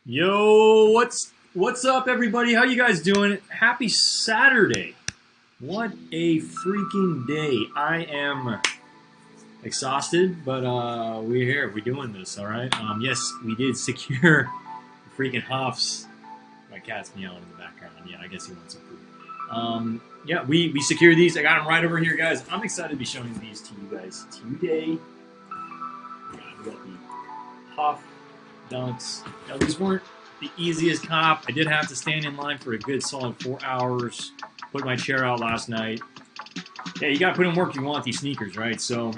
Yo, what's up, everybody? How you guys doing? Happy Saturday. What a freaking day. I am exhausted, but we're here. We're doing this, all right? Yes, we did secure the freaking Huffs. My cat's meowing in the background. Yeah, I guess he wants some food. Yeah, we secured these. I got them right over here, guys. I'm excited to be showing these to you guys today. Yeah, we got the Huff Dunks. Now, these weren't the easiest cop. I did have to stand in line for a good solid 4 hours. Put my chair out last night. Yeah, you got to put in work if you want these sneakers, right? So,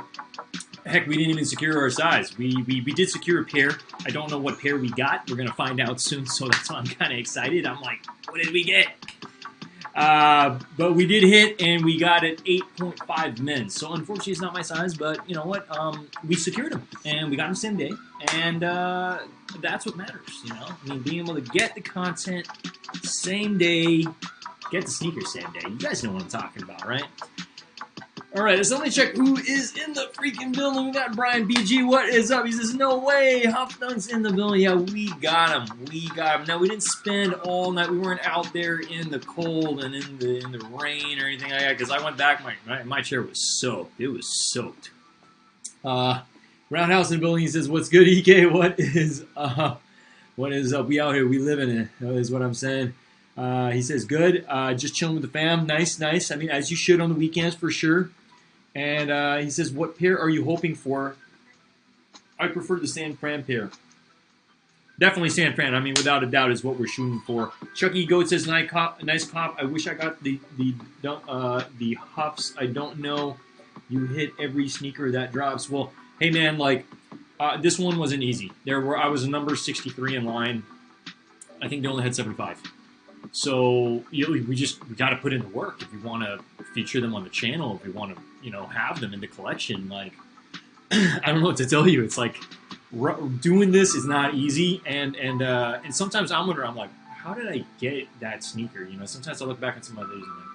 heck, we didn't even secure our size. We did secure a pair. I don't know what pair we got. We're going to find out soon, so that's why I'm kind of excited. I'm like, what did we get? But we did hit, and we got it 8.5 men's. So, unfortunately, it's not my size, but you know what? We secured them, and we got them same day, and that's what matters, you know? I mean, being able to get the content same day, get the sneakers same day. You guys know what I'm talking about, right? All right, let's only check who is in the freaking building. We got Brian BG. What is up? He says, no way. Huff Dunk's in the building. Yeah, we got him. We got him. Now, we didn't spend all night. We weren't out there in the cold and in the rain or anything like that because I went back. My chair was soaked. It was soaked. Roundhouse in the building. He says, what's good, EK? What is up? We out here. We live in it, is what I'm saying. He says, good. Just chilling with the fam. Nice. I mean, as you should on the weekends for sure. And he says, what pair are you hoping for? I prefer the San Fran pair. Definitely San Fran. I mean, without a doubt is what we're shooting for. Chucky Goat says, nice cop. I wish I got the Huffs. I don't know. You hit every sneaker that drops. Well, hey, man, like, this one wasn't easy. I was a number 63 in line. I think they only had 75. So we got to put in the work if we want to feature them on the channel. If we want to, have them in the collection. Like, I don't know what to tell you. It's like doing this is not easy, and sometimes I'm like, how did I get that sneaker? Sometimes I look back at some of these and I'm like,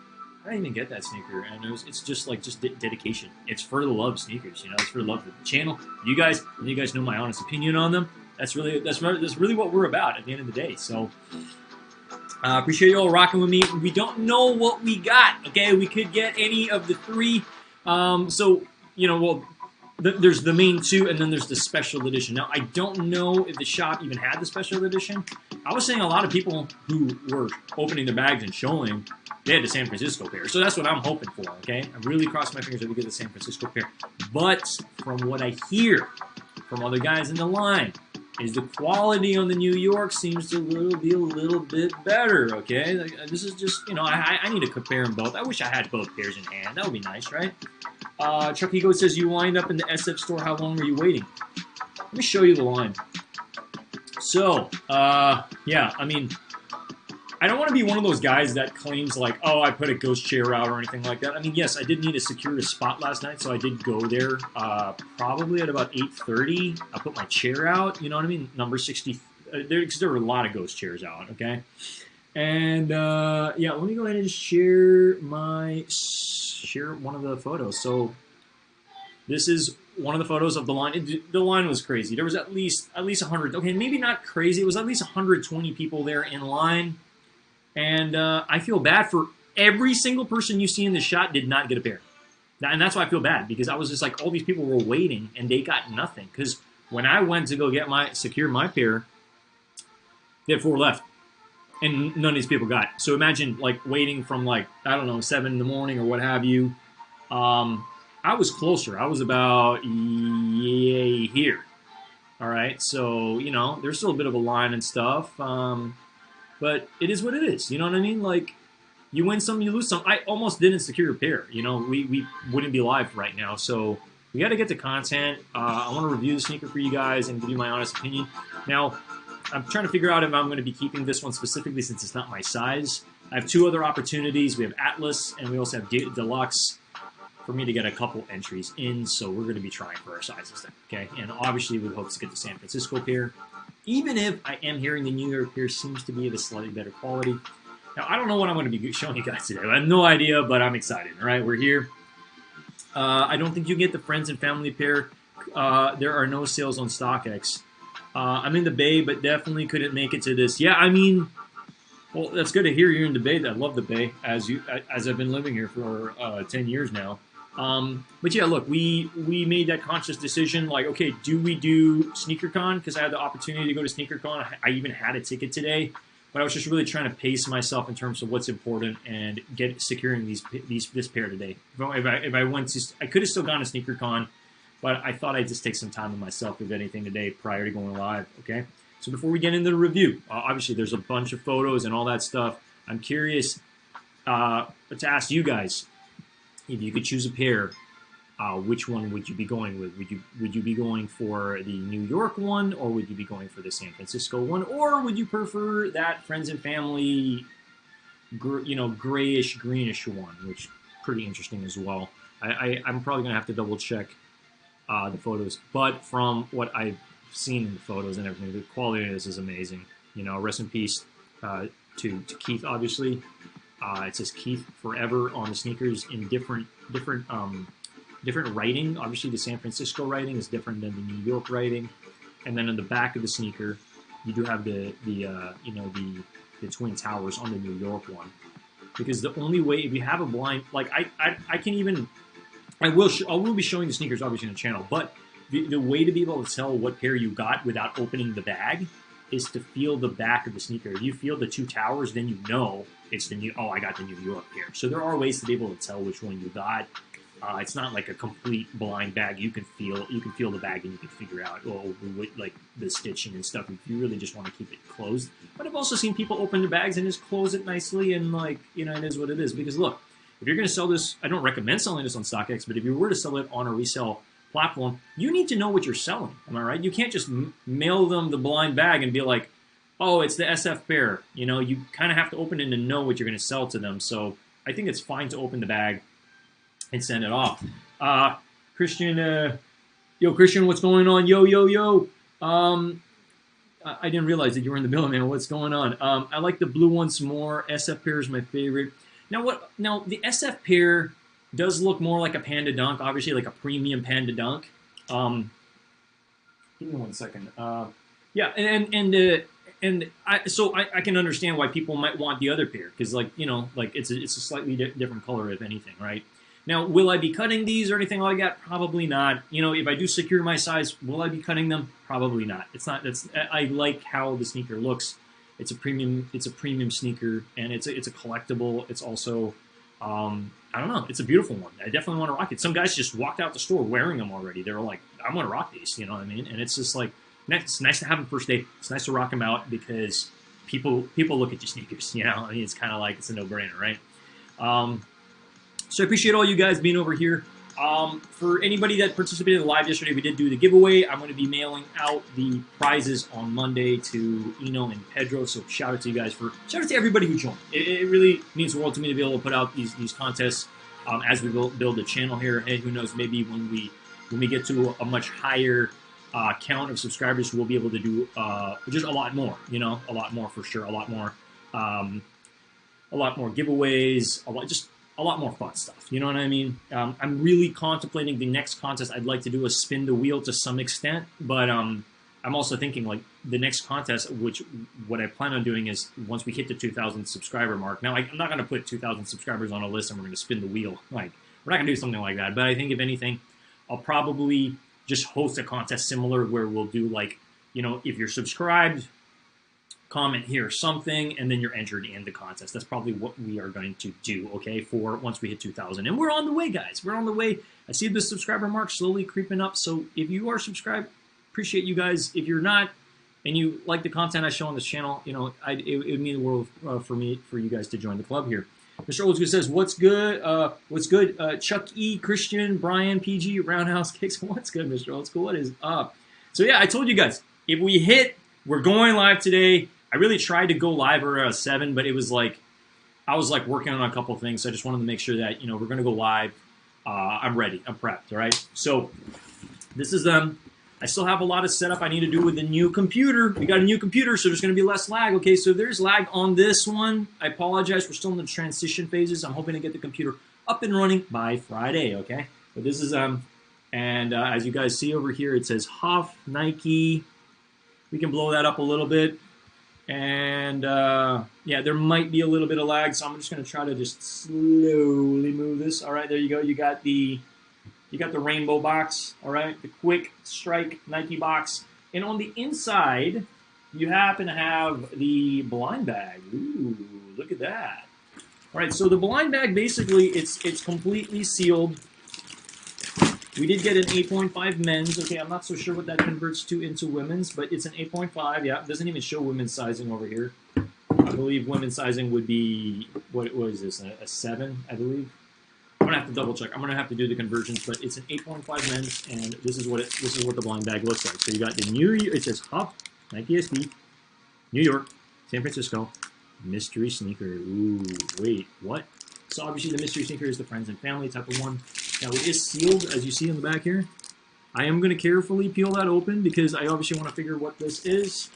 I didn't even get that sneaker, and it's just dedication. It's for the love of sneakers, It's for the love of the channel. You guys know my honest opinion on them. That's really what we're about at the end of the day. So. Appreciate you all rocking with me. We don't know what we got, okay? We could get any of the three. There's the main two, and then there's the special edition. Now, I don't know if the shop even had the special edition. I was saying a lot of people who were opening their bags and showing, they had the San Francisco pair. So that's what I'm hoping for, okay? I really cross my fingers that we get the San Francisco pair. But from what I hear from other guys in the line, is the quality on the New York seems to be a little bit better, okay? This is just, I need to compare them both. I wish I had both pairs in hand. That would be nice, right? Chuck Ego says, you lined up in the SF store. How long were you waiting? Let me show you the line. So, yeah, I mean, I don't want to be one of those guys that claims like, oh, I put a ghost chair out or anything like that. I mean, yes, I did need to secure a spot last night, so I did go there probably at about 8:30. I put my chair out, you know what I mean? Number 60. There were a lot of ghost chairs out, okay? And, yeah, let me go ahead and share one of the photos. So this is one of the photos of the line. The line was crazy. There was at least 100. Okay, maybe not crazy. It was at least 120 people there in line. And I feel bad for every single person you see in the shot did not get a pair. And that's why I feel bad, because I was just like, all these people were waiting, and they got nothing. Because when I went to go secure my pair, they had 4 left, and none of these people got it. So imagine, like, waiting from, like, I don't know, 7 in the morning or what have you. I was closer. I was about here. All right, so you know there's still a bit of a line and stuff, but it is what it is. You know what I mean? Like you win some, you lose some. I almost didn't secure a pair. You know, we wouldn't be live right now, so we got to get to content. I want to review the sneaker for you guys and give you my honest opinion. Now, I'm trying to figure out if I'm going to be keeping this one specifically since it's not my size. I have two other opportunities. We have Atlas and we also have Deluxe for me to get a couple entries in, so we're going to be trying for our sizes then, okay? And obviously we hope to get the San Francisco pair, even if I am hearing the New York pair seems to be of a slightly better quality. Now, I don't know what I'm going to be showing you guys today. I have no idea, but I'm excited, all right? We're here. I don't think you get the Friends and Family pair. There are no sales on StockX. I'm in the Bay, but definitely couldn't make it to this. Yeah, I mean, well, that's good to hear you're in the Bay. I love the Bay, as I've been living here for 10 years now. But yeah, look, we made that conscious decision, like, okay, do we do SneakerCon? Because I had the opportunity to go to SneakerCon. I even had a ticket today, but I was just really trying to pace myself in terms of what's important and securing this pair today. If I went to, I could have still gone to SneakerCon, but I thought I'd just take some time to myself, if anything, today prior to going live, okay? So before we get into the review, obviously there's a bunch of photos and all that stuff. I'm curious to ask you guys, if you could choose a pair, which one would you be going with? Would you be going for the New York one, or would you be going for the San Francisco one, or would you prefer that Friends and Family, grayish, greenish one, which is pretty interesting as well. I'm probably gonna have to double check the photos, but from what I've seen in the photos and everything, the quality of this is amazing. You know, rest in peace to Keith, obviously. It says Keith forever on the sneakers in different writing. Obviously, the San Francisco writing is different than the New York writing. And then on the back of the sneaker, you do have the Twin Towers on the New York one. Because the only way, if you have a blind, like I can even, I will be showing the sneakers obviously on the channel, but the way to be able to tell what pair you got without opening the bag is to feel the back of the sneaker. If you feel the two towers, then you know it's I got the New York pair. So there are ways to be able to tell which one you got. It's not like a complete blind bag. You can feel the bag and you can figure out, like the stitching and stuff, if you really just want to keep it closed. But I've also seen people open the bags and just close it nicely, and like, you know, it is what it is. Because look, if you're going to sell this, I don't recommend selling this on StockX, but if you were to sell it on a resale platform, you need to know what you're selling. Am I right? You can't just mail them the blind bag and be like, oh, it's the SF pair. You know, you kind of have to open it to know what you're going to sell to them. So I think it's fine to open the bag and send it off. Christian, Christian, what's going on? Yo. I didn't realize that you were in the building, man. What's going on? I like the blue ones more. SF pair is my favorite. Now the SF pair does look more like a Panda Dunk, obviously like a premium Panda Dunk. Give me 1 second. Yeah, and I can understand why people might want the other pair, because like, you know, like it's a slightly different color, if anything, right? Now, will I be cutting these or anything like that? Probably not. You know, if I do secure my size, will I be cutting them? Probably not. It's not. I like how the sneaker looks. It's a premium sneaker, and it's a collectible. It's also, I don't know. It's a beautiful one. I definitely want to rock it. Some guys just walked out the store wearing them already. They were like, I'm going to rock these. You know what I mean? And it's just like, it's nice to have them first day. It's nice to rock them out because people look at your sneakers. You know, I mean, it's kind of like it's a no-brainer, right? So I appreciate all you guys being over here. For anybody that participated in the live yesterday, we did do the giveaway. I'm going to be mailing out the prizes on Monday to Eno and Pedro. So shout out to you guys shout out to everybody who joined. It really means the world to me to be able to put out these contests as we build a channel here. And who knows, maybe when we get to a much higher count of subscribers, we'll be able to do just a lot more. You know, a lot more for sure. A lot more giveaways. A lot more fun stuff. You know what I mean? I'm really contemplating the next contest. I'd like to do a spin the wheel to some extent, but I'm also thinking like the next contest, what I plan on doing is once we hit the 2,000 subscriber mark. Now, I'm not going to put 2,000 subscribers on a list and we're going to spin the wheel. Like, we're not going to do something like that. But I think if anything, I'll probably just host a contest similar where we'll do like, you know, if you're subscribed, comment here something, and then you're entered in the contest. That's probably what we are going to do, okay, for once we hit 2,000. And we're on the way, guys. We're on the way. I see the subscriber mark slowly creeping up. So if you are subscribed, appreciate you guys. If you're not, and you like the content I show on this channel, you know, it would mean the world for you guys to join the club here. Mr. Old School says, "What's good? What's good? Chuck E, Christian, Brian, PG, Roundhouse Kicks. What's good, Mr. Old School? What is up?" So yeah, I told you guys, if we hit, we're going live today. I really tried to go live around 7, but it was like I was like working on a couple of things. So I just wanted to make sure that, you know, we're gonna go live. I'm ready. I'm prepped. All right. So this is them. I still have a lot of setup I need to do with the new computer. We got a new computer, so there's going to be less lag. Okay, so there's lag on this one. I apologize. We're still in the transition phases. I'm hoping to get the computer up and running by Friday, okay? But this is, and as you guys see over here, it says Huff, Nike. We can blow that up a little bit. And, yeah, there might be a little bit of lag, so I'm just going to try to just slowly move this. All right, there you go. You got the rainbow box, all right? The quick strike Nike box. And on the inside, you happen to have the blind bag. Ooh, look at that. All right, so the blind bag, basically, it's completely sealed. We did get an 8.5 men's. Okay, I'm not so sure what that converts to into women's, but it's an 8.5. Yeah, it doesn't even show women's sizing over here. I believe women's sizing would be, what is this, a 7, I believe? I'm gonna have to double check. I'm gonna have to do the conversions, but it's an 8.5 men's, and this is what the blind bag looks like. So you got the it says Huff, Nike SB, New York, San Francisco, mystery sneaker. Ooh, wait, what? So obviously the mystery sneaker is the friends and family type of one. Now it is sealed, as you see in the back here. I am gonna carefully peel that open because I obviously want to figure what this is.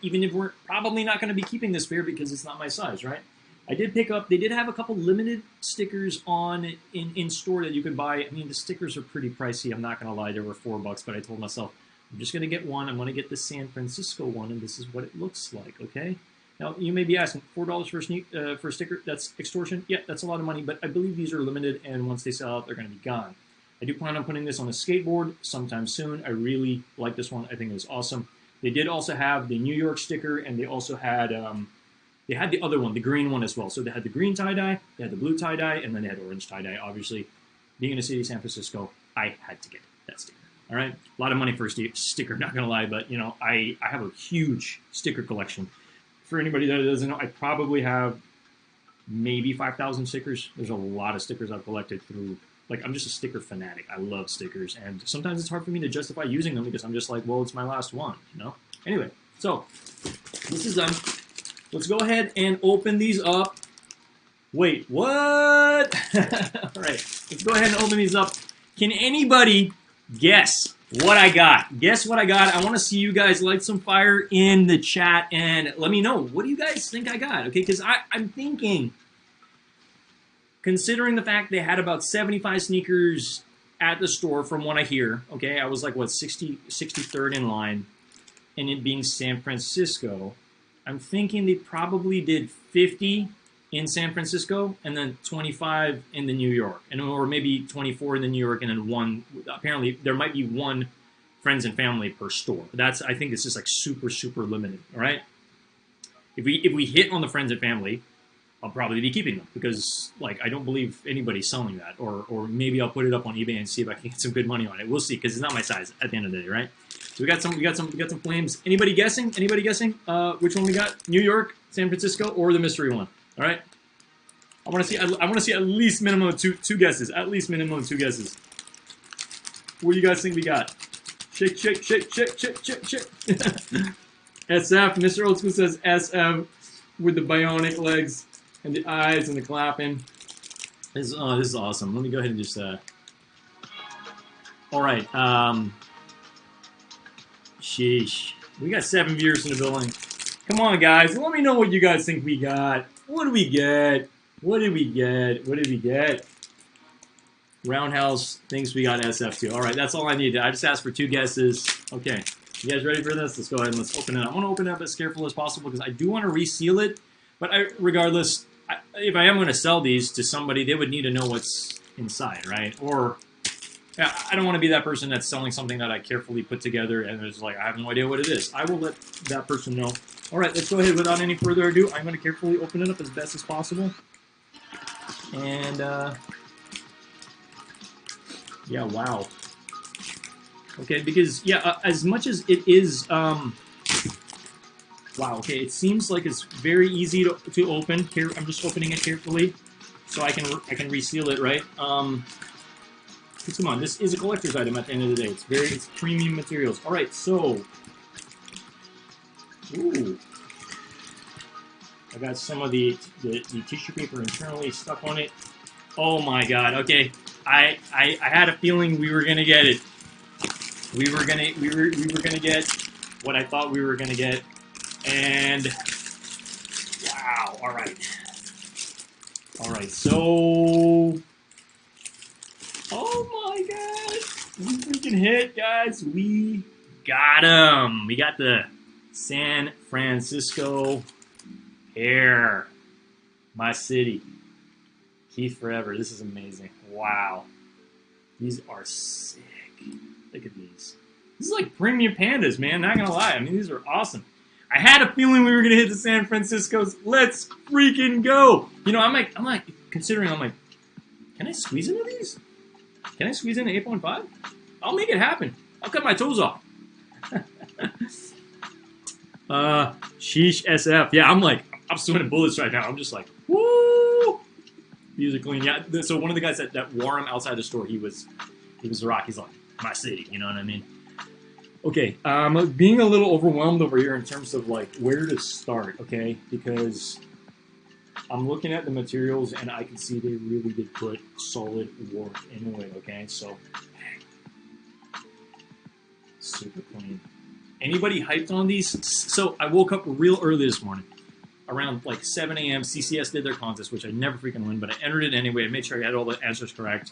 Even if we're probably not gonna be keeping this pair because it's not my size, right? I did pick up, they did have a couple limited stickers on in store that you could buy. I mean, the stickers are pretty pricey. I'm not going to lie, they were $4, but I told myself, I'm just going to get one. I'm going to get the San Francisco one, and this is what it looks like, okay? Now, you may be asking, $4 for a sticker, that's extortion? Yeah, that's a lot of money, but I believe these are limited, and once they sell out, they're going to be gone. I do plan on putting this on a skateboard sometime soon. I really like this one. I think it's awesome. They did also have the New York sticker, and they also had... they had the other one, the green one as well. So they had the green tie-dye, they had the blue tie-dye, and then they had orange tie-dye. Obviously, being in the city of San Francisco, I had to get that sticker. All right? A lot of money for a sticker, not going to lie, but, you know, I have a huge sticker collection. For anybody that doesn't know, I probably have maybe 5,000 stickers. There's a lot of stickers I've collected through, like, I'm just a sticker fanatic. I love stickers, and sometimes it's hard for me to justify using them because I'm just like, well, it's my last one, you know? Anyway, so this is them. Let's go ahead and open these up. Wait, what? All right, let's go ahead and open these up. Can anybody guess what I got? Guess what I got. I want to see you guys light some fire in the chat and let me know. What do you guys think I got? Okay, because I'm thinking, considering the fact they had about 75 sneakers at the store from what I hear, okay, I was like, what, 63rd in line, and it being San Francisco, I'm thinking they probably did 50 in San Francisco and then 25 in the New York, and or maybe 24 in the New York and then one. Apparently, there might be one friends and family per store. That's, I think it's just like super limited. All right. If we hit on the friends and family, I'll probably be keeping them because like I don't believe anybody's selling that, or maybe I'll put it up on eBay and see if I can get some good money on it. We'll see because it's not my size at the end of the day, right? So we got some flames. Anybody guessing? Anybody guessing? Which one we got? New York, San Francisco, or the mystery one? All right. I want to see at least minimum of two guesses. At least minimum of 2 guesses. What do you guys think we got? Shake. SF. Mr. Old School says SF with the bionic legs and the eyes and the clapping. This is awesome. Let me go ahead and just. All right. Sheesh. We got 7 viewers in the building. Come on, guys. Let me know what you guys think we got. What do we get? What did we get? What did we get? Roundhouse thinks we got SF2. All right, that's all I need. I just asked for 2 guesses. Okay. You guys ready for this? Let's go ahead and let's open it up. I want to open it up as careful as possible because I do want to reseal it. But regardless, if I am going to sell these to somebody, they would need to know what's inside, right? Or... yeah, I don't want to be that person that's selling something that I carefully put together and it's like, I have no idea what it is. I will let that person know. All right, let's go ahead without any further ado. I'm going to carefully open it up as best as possible. And, yeah, wow. Okay, because yeah, as much as it is, wow. Okay, it seems like it's very easy to open. Here, I'm just opening it carefully, so I can reseal it, right? Come on, this is a collector's item at the end of the day. It's premium materials. All right, so, ooh, I got some of the tissue paper internally stuck on it. Oh my God. Okay, I had a feeling we were gonna get it. We were gonna get what I thought we were gonna get, and wow. All right. So, oh my God, we freaking hit, guys. We got him. We got the San Francisco here, my city. Keith forever. This is amazing. Wow, these are sick. Look at these. This is like premium pandas, man. Not gonna lie. I mean, these are awesome. I had a feeling we were gonna hit the San Franciscos. Let's freaking go. You know, I'm like considering. I'm like, can I squeeze into these? Can I squeeze into 8.5? I'll make it happen. I'll cut my toes off. Sheesh SF. Yeah, I'm sweating bullets right now. I'm just like, woo. These are clean. Yeah. So one of the guys that wore him outside the store, he was a rock. He's like, my city, you know what I mean? Okay, being a little overwhelmed over here in terms of like where to start, okay? Because I'm looking at the materials and I can see they really did put solid work into it, okay? So, super clean. Anybody hyped on these? So I woke up real early this morning. Around like 7 a.m. CCS did their contest, which I never freaking win, but I entered it anyway. I made sure I had all the answers correct.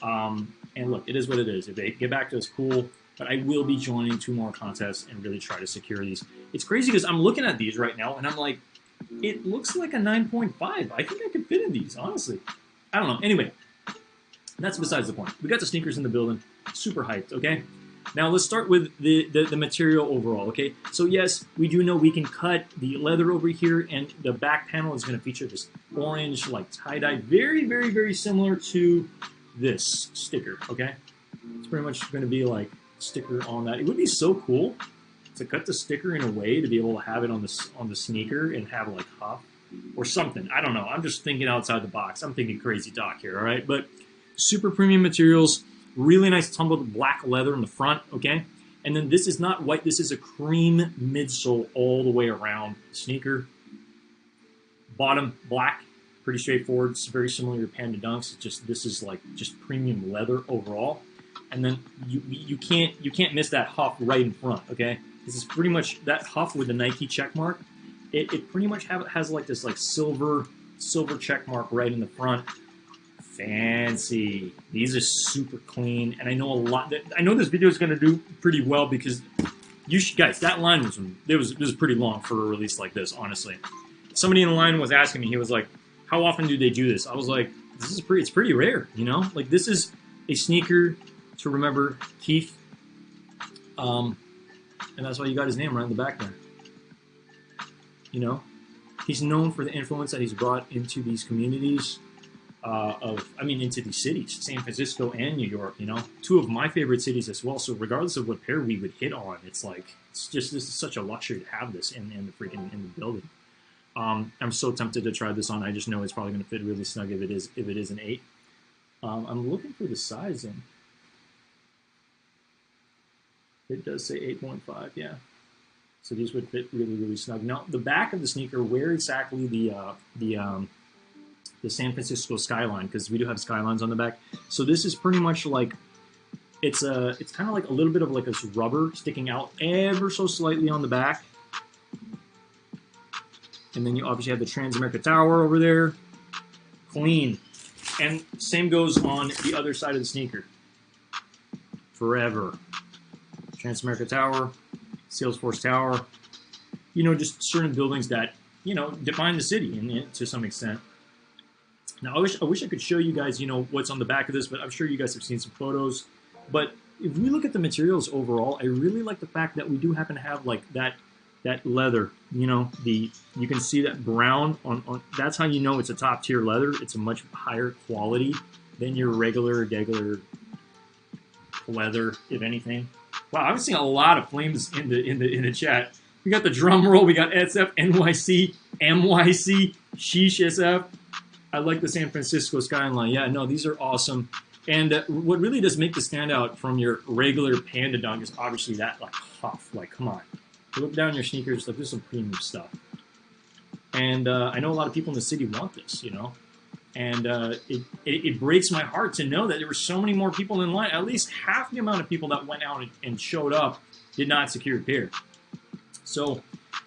And look, it is what it is. If they get back to us, cool. But I will be joining 2 more contests and really try to secure these. It's crazy because I'm looking at these right now and I'm like, it looks like a 9.5. I think I could fit in these, honestly. I don't know. Anyway, that's besides the point. We got the sneakers in the building. Super hyped, okay? Now let's start with the material overall, okay? So yes, we do know we can cut the leather over here, and the back panel is going to feature this orange, like tie-dye, very, very, very similar to this sticker, okay? It's pretty much going to be like sticker on that. It would be so cool to cut the sticker in a way to be able to have it on the sneaker and have like Huff or something. I don't know. I'm just thinking outside the box. I'm thinking crazy talk here, all right? But super premium materials, really nice tumbled black leather in the front, okay? And then this is not white. This is a cream midsole all the way around sneaker. Bottom black, pretty straightforward. It's very similar to Panda Dunks. It's just this is like just premium leather overall. And then you can't miss that Huff right in front, okay? This is pretty much that Huff with the Nike check mark. It pretty much has like this like silver check mark right in the front. Fancy. These are super clean, and I know I know this video is going to do pretty well because guys, that line was pretty long for a release like this. Honestly, somebody in the line was asking me. He was like, "How often do they do this?" I was like, It's pretty rare, you know. Like this is a sneaker to remember Keith, and that's why you got his name right in the back there. You know, he's known for the influence that he's brought into these communities. Into these cities, San Francisco and New York, you know, 2 of my favorite cities as well. So regardless of what pair we would hit on, this is such a luxury to have this in the building. I'm so tempted to try this on. I just know it's probably going to fit really snug if it is an 8. I'm looking for the sizing. It does say 8.5, yeah. So these would fit really, really snug. Now, the back of the sneaker, where exactly the San Francisco skyline, because we do have skylines on the back. So this is pretty much like it's kind of like a little bit of like this rubber sticking out ever so slightly on the back. And then you obviously have the Transamerica Tower over there. Clean. And same goes on the other side of the sneaker. Forever. Transamerica Tower, Salesforce Tower. You know, just certain buildings that, you know, define the city to some extent. Now, I wish I could show you guys, you know, what's on the back of this, but I'm sure you guys have seen some photos. But if we look at the materials overall, I really like the fact that we do happen to have like that leather. You know, you can see that brown on. That's how you know it's a top tier leather. It's a much higher quality than your regular leather, if anything. Wow, I'm seeing a lot of flames in the chat. We got the drum roll. We got SF, NYC, MYC, Sheesh SF. I like the San Francisco skyline. Yeah, no, these are awesome. And what really does make this stand out from your regular Panda Dunk is obviously that like huff. Like, come on, look down your sneakers. Like, this is some premium stuff. And I know a lot of people in the city want this, you know. And it breaks my heart to know that there were so many more people in line. At least half the amount of people that went out and showed up did not secure a pair. So,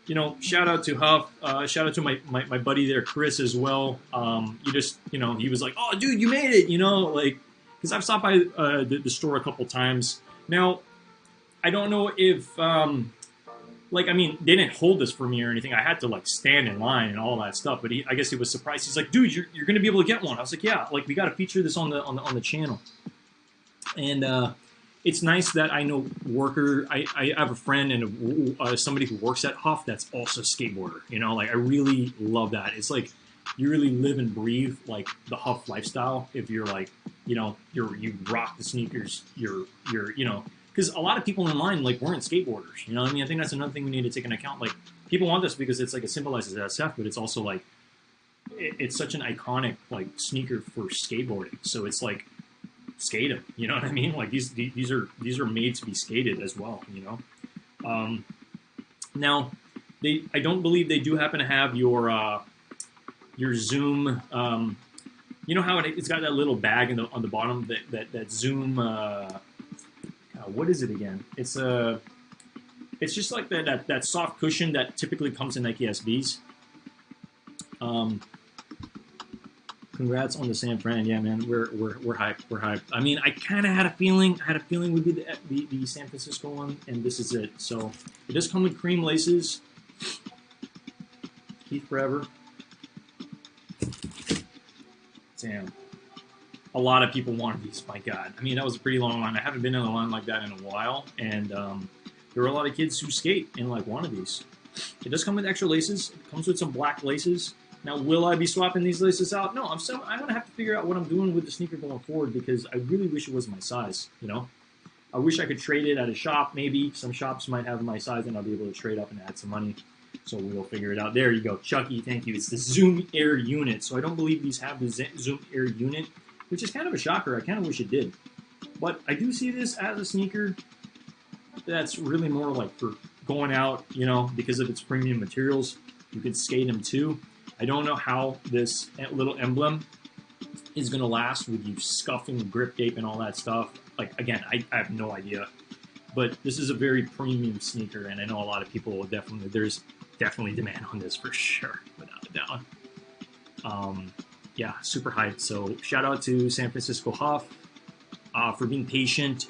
you know, shout out to Huff. Shout out to my buddy there, Chris, as well. You just, you know, he was like, oh, dude, you made it, you know, like, because I've stopped by the store a couple times. Now, I don't know if, like, I mean, they didn't hold this for me or anything. I had to, like, stand in line and all that stuff. But I guess he was surprised. He's like, dude, you're going to be able to get one. I was like, yeah, like, we got to feature this on the channel. And it's nice that I know I have a friend and somebody who works at Huff that's also a skateboarder. You know, like, I really love that. It's like you really live and breathe, like, the Huff lifestyle. If you're, like, you know, you rock the sneakers, you're you know, because a lot of people in line, like, weren't skateboarders. You know what I mean? I think that's another thing we need to take into account. Like, people want this because it's like it symbolizes SF, but it's also like it's such an iconic, like, sneaker for skateboarding. So it's like skate them. You know what I mean? Like, these are made to be skated as well. You know. Now, I don't believe they do happen to have your Zoom. You know how it's got that little bag on the bottom that Zoom. What is it again? It's just like that soft cushion that typically comes in Nike SBs. Congrats on the San Fran. Yeah, man, we're hyped. We're hyped. I mean, I kind of had a feeling. Would be the San Francisco one, and this is it. So it does come with cream laces. Keith forever. Damn. A lot of people wanted these, my God. I mean, that was a pretty long line. I haven't been in a line like that in a while, and there were a lot of kids who skate and, like, wanted these. It does come with extra laces. It comes with some black laces. Now, will I be swapping these laces out? No, I'm going to have to figure out what I'm doing with the sneaker going forward because I really wish it was my size, you know? I wish I could trade it at a shop, maybe. Some shops might have my size, and I'll be able to trade up and add some money. So we'll figure it out. There you go. Chucky, thank you. It's the Zoom Air unit. So I don't believe these have the Zoom Air unit, which is kind of a shocker. I kind of wish it did. But I do see this as a sneaker that's really more like for going out, you know, because of its premium materials. You could skate them too. I don't know how this little emblem is going to last with you scuffing the grip tape and all that stuff. Like, again, I have no idea. But this is a very premium sneaker, and I know a lot of people will there's definitely demand on this for sure, without a doubt. Yeah, super hyped. So shout out to San Francisco Huff for being patient.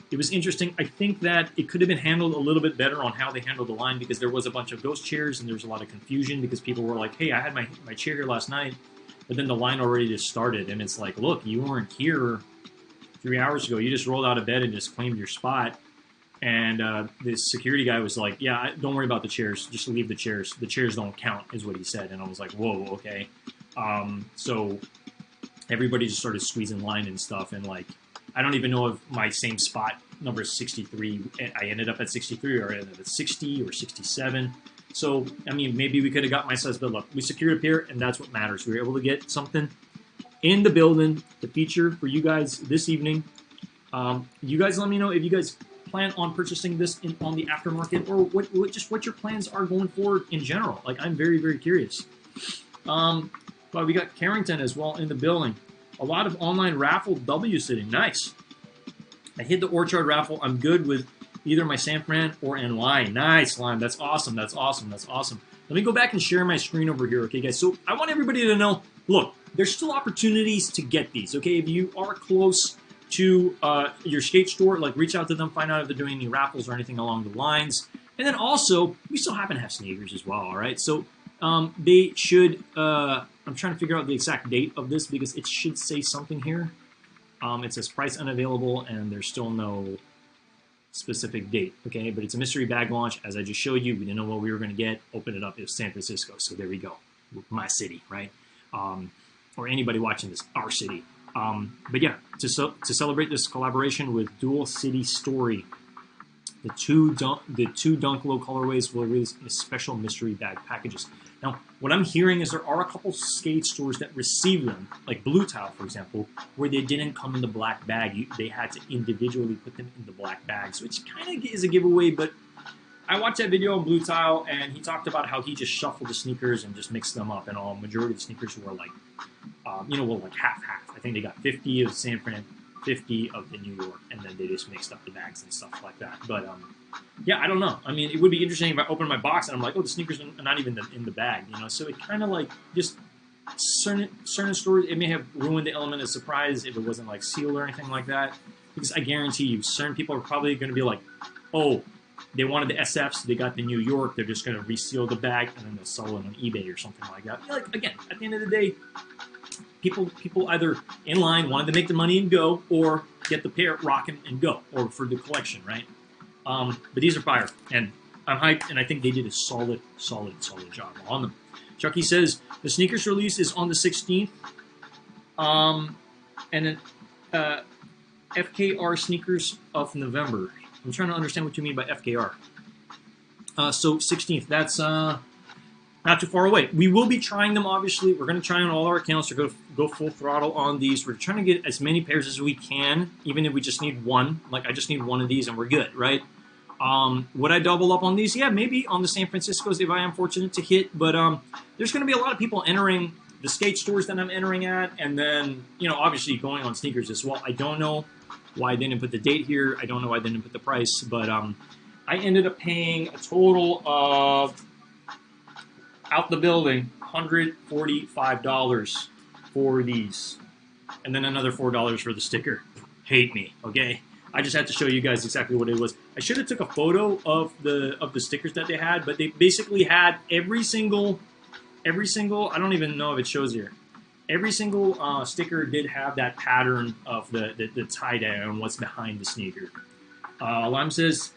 It was interesting. I think that it could have been handled a little bit better on how they handled the line because there was a bunch of ghost chairs and there was a lot of confusion because people were like, hey, I had my chair here last night, but then the line already just started. And it's like, look, you weren't here 3 hours ago. You just rolled out of bed and just claimed your spot. And this security guy was like, yeah, don't worry about the chairs. Just leave the chairs. The chairs don't count is what he said. And I was like, whoa, okay. So everybody just started squeezing line and stuff. And, like, I don't even know if my same spot, number 63, I ended up at 63 or I ended up at 60 or 67. So, I mean, maybe we could have got my size, but look, we secured a pair, and that's what matters. We were able to get something in the building to feature for you guys this evening. You guys let me know if you guys plan on purchasing this on the aftermarket or what your plans are going forward in general. Like, I'm very, very curious. But we got Carrington as well in the building. A lot of online raffle W sitting. Nice. I hit the Orchard raffle. I'm good with either my San Fran or NY. Nice, Lime. That's awesome. That's awesome. That's awesome. Let me go back and share my screen over here, okay, guys? So I want everybody to know, look, there's still opportunities to get these, okay? If you are close to your skate store, like, reach out to them, find out if they're doing any raffles or anything along the lines. And then also, we still happen to have sneakers as well, all right? So they should, I'm trying to figure out the exact date of this because it should say something here. It says price unavailable, and there's still no specific date, okay? But it's a mystery bag launch, as I just showed you. We didn't know what we were going to get. Open it up. It was San Francisco, so there we go. My city, right? Or anybody watching this, our city. But yeah, to celebrate this collaboration with Dual City Story, the two Dunk Low colorways will release in special mystery bag packages. Now, what I'm hearing is there are a couple skate stores that receive them, like Blue Tile, for example, where they didn't come in the black bag. They had to individually put them in the black bags, which kind of is a giveaway. But I watched that video on Blue Tile, and he talked about how he just shuffled the sneakers and just mixed them up, and all majority of the sneakers were like, like half-half. I think they got 50 of San Fran, 50 of the New York, and then they just mixed up the bags and stuff like that. But yeah, I don't know. I mean, it would be interesting if I opened my box and I'm like, oh, the sneakers are not even in the bag, So it kind of like just certain stores, it may have ruined the element of surprise if it wasn't like sealed or anything like that. Because I guarantee you, certain people are probably going to be like, oh, they wanted the SFs, they got the New York, they're just going to reseal the bag and then they'll sell it on eBay or something like that. Like, again, at the end of the day, people either in line wanted to make the money and go, or get the pair, rock and go, or for the collection, right? But these are fire, and I'm hyped, and I think they did a solid job on them. Chucky says the sneakers release is on the 16th, and then FKR sneakers of November. I'm trying to understand what you mean by FKR. So 16th, that's not too far away. We will be trying them, obviously. We're going to try on all our accounts to go full throttle on these. We're trying to get as many pairs as we can, even if we just need one. Like, I just need one of these and we're good, right? Would I double up on these? Yeah, maybe on the San Franciscos if I am fortunate to hit. But there's going to be a lot of people entering the skate stores that I'm entering at. And then, obviously going on sneakers as well. I don't know why I didn't put the date here. I don't know why I didn't put the price. But I ended up paying a total of, out the building, $145 for these. And then another $4 for the sticker. Hate me, okay? I just had to show you guys exactly what it was. I should have took a photo of the stickers that they had, but they basically had every single, I don't even know if it shows here. Every single sticker did have that pattern of the tie-dye and what's behind the sneaker. Lime says,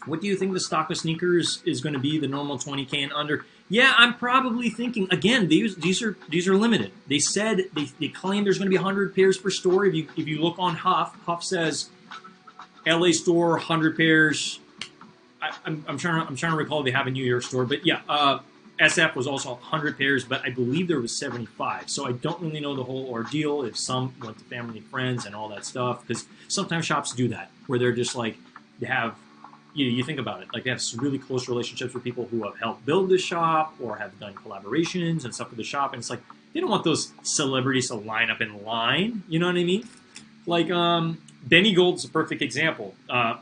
what do you think the stock of sneakers is going to be, the normal 20K and under? Yeah, I'm probably thinking, again, these are limited. They said, they claim there's going to be 100 pairs per store. If you look on Huff says LA store, 100 pairs. I'm trying to recall if they have a New York store, but yeah, SF was also 100 pairs, but I believe there was 75. So I don't really know the whole ordeal, if some went to family and friends and all that stuff, because sometimes shops do that, where they're just like, they have, you think about it, like they have some really close relationships with people who have helped build the shop or have done collaborations and stuff with the shop, and it's like, they don't want those celebrities to line up in line, you know what I mean? Like, Benny Gold's a perfect example.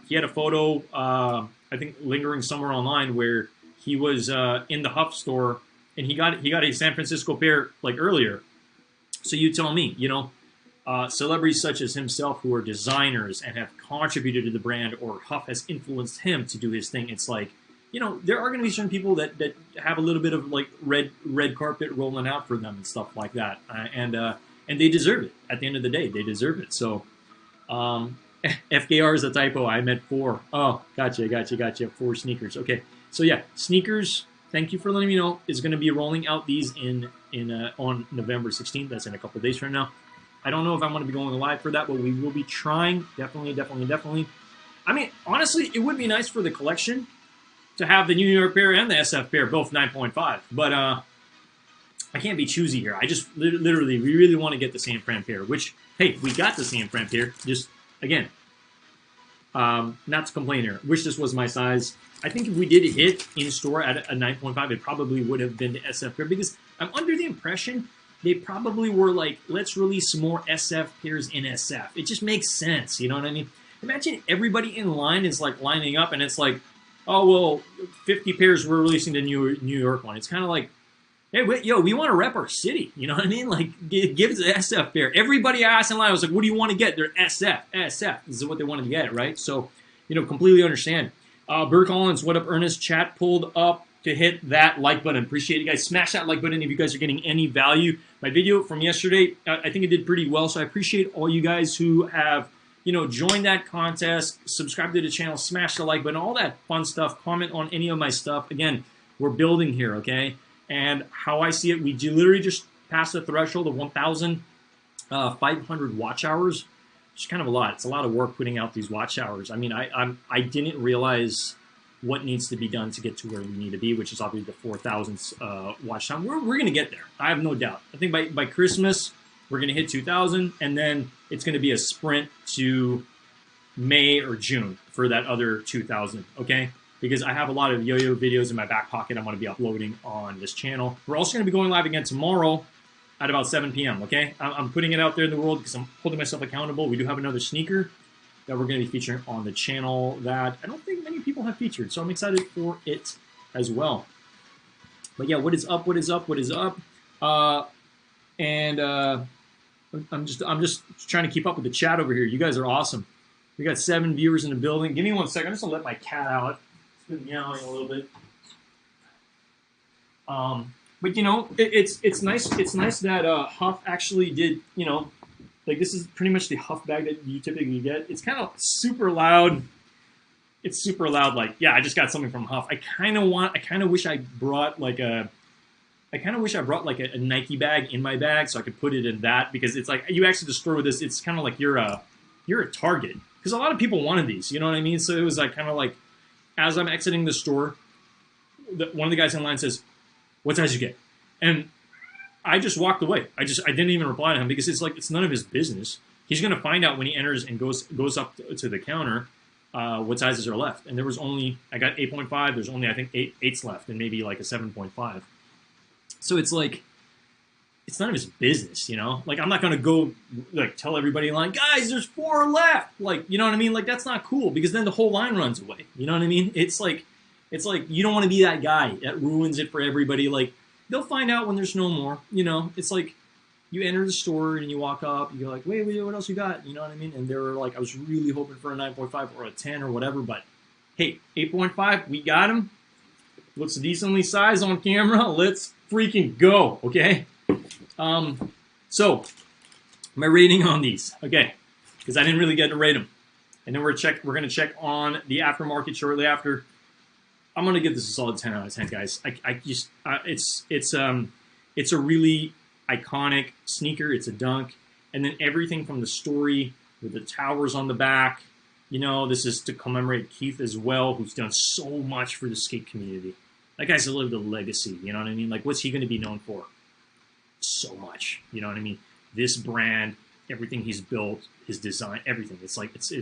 He had a photo, I think, lingering somewhere online where he was in the Huff store, and he got a San Francisco pair like earlier. So you tell me, celebrities such as himself who are designers and have contributed to the brand, or Huff has influenced him to do his thing. It's like, there are going to be certain people that have a little bit of like red carpet rolling out for them and stuff like that, and they deserve it. At the end of the day, they deserve it. So. FKR is a typo. I meant 4. Oh, gotcha. 4 sneakers. Okay, so yeah, sneakers. Thank you for letting me know. Is going to be rolling out these on November 16th. That's in a couple of days from now. I don't know if I'm going to be going live for that, but we will be trying. Definitely. I mean, honestly, it would be nice for the collection to have the New York pair and the SF pair, both 9.5. But I can't be choosy here. I just literally, we really want to get the San Fran pair, which, hey, we got the San Fran pair. Just, again, not to complain here. Wish this was my size. I think if we did hit in store at a 9.5, it probably would have been the SF pair, because I'm under the impression they probably were like, let's release more SF pairs in SF. It just makes sense, you know what I mean? Imagine everybody in line is like lining up, and it's like, oh, well, 50 pairs we're releasing the New York one. It's kind of like, hey, we want to rep our city. You know what I mean? Like, give the SF pair. Everybody asked in line, I was like, what do you want to get? They're SF. This is what they wanted to get, right? So, completely understand. Bert Collins, what up, Ernest? Chat pulled up to hit that like button. Appreciate it, guys. Smash that like button if you guys are getting any value. My video from yesterday, I think it did pretty well, so I appreciate all you guys who have, joined that contest, subscribe to the channel, smash the like button, all that fun stuff. Comment on any of my stuff. Again, we're building here, okay? And how I see it, we literally just passed the threshold of 1,000 500 watch hours, which is kind of a lot. It's a lot of work putting out these watch hours. I mean, I didn't realize what needs to be done to get to where we need to be, which is obviously the 4,000 watch time. We're going to get there. I have no doubt. I think by Christmas, we're going to hit 2,000, and then it's going to be a sprint to May or June for that other 2,000, okay? Because I have a lot of yo-yo videos in my back pocket I'm going to be uploading on this channel. We're also going to be going live again tomorrow at about 7 p.m., okay? I'm putting it out there in the world because I'm holding myself accountable. We do have another sneaker that we're going to be featuring on the channel that I don't think many people have featured, so I'm excited for it as well. But yeah, what is up? What is up? What is up? I'm just trying to keep up with the chat over here. You guys are awesome. We got 7 viewers in the building. Give me 1 second. I'm just gonna let my cat out. It's been meowing a little bit. But you know, it's nice. It's nice that Huff actually did. You know, like this is pretty much the Huff bag that you typically get. It's kind of super loud. It's super loud. Like, yeah, I just got something from Huff. I kind of wish I brought like a. I kind of wish I brought like a Nike bag in my bag so I could put it in that, because it's like you actually the store with this. It's kind of like you're a Target, because a lot of people wanted these. You know what I mean? So it was like kind of like as I'm exiting the store, one of the guys in line says, "What size you get?" And I just walked away. I didn't even reply to him because it's like it's none of his business. He's gonna find out when he enters and goes up to the counter what sizes are left. And there was only I got 8.5. There's only I think 8s left, and maybe like a 7.5. So it's like, it's none of his business, you know? Like, I'm not going to go, like, tell everybody, like, guys, there's 4 left. Like, you know what I mean? Like, that's not cool, because then the whole line runs away. You know what I mean? It's like you don't want to be that guy that ruins it for everybody. Like, they'll find out when there's no more, you know? It's like, you enter the store and you walk up, and you're like, wait, what else you got? You know what I mean? And they were like, I was really hoping for a 9.5 or a 10 or whatever, but, hey, 8.5, we got him. Looks decently sized on camera. Let's freaking go, okay? So my rating on these, okay? Because I didn't really get to rate them, and then we're gonna check on the aftermarket shortly after. I'm gonna give this a solid 10 out of 10, guys. It's a really iconic sneaker. It's a dunk, and then everything from the story with the towers on the back. You know, this is to commemorate Keith as well, who's done so much for the skate community. That guy's lived a legacy, you know what I mean? Like, what's he going to be known for? So much, you know what I mean? This brand, everything he's built, his design, everything. It's like it's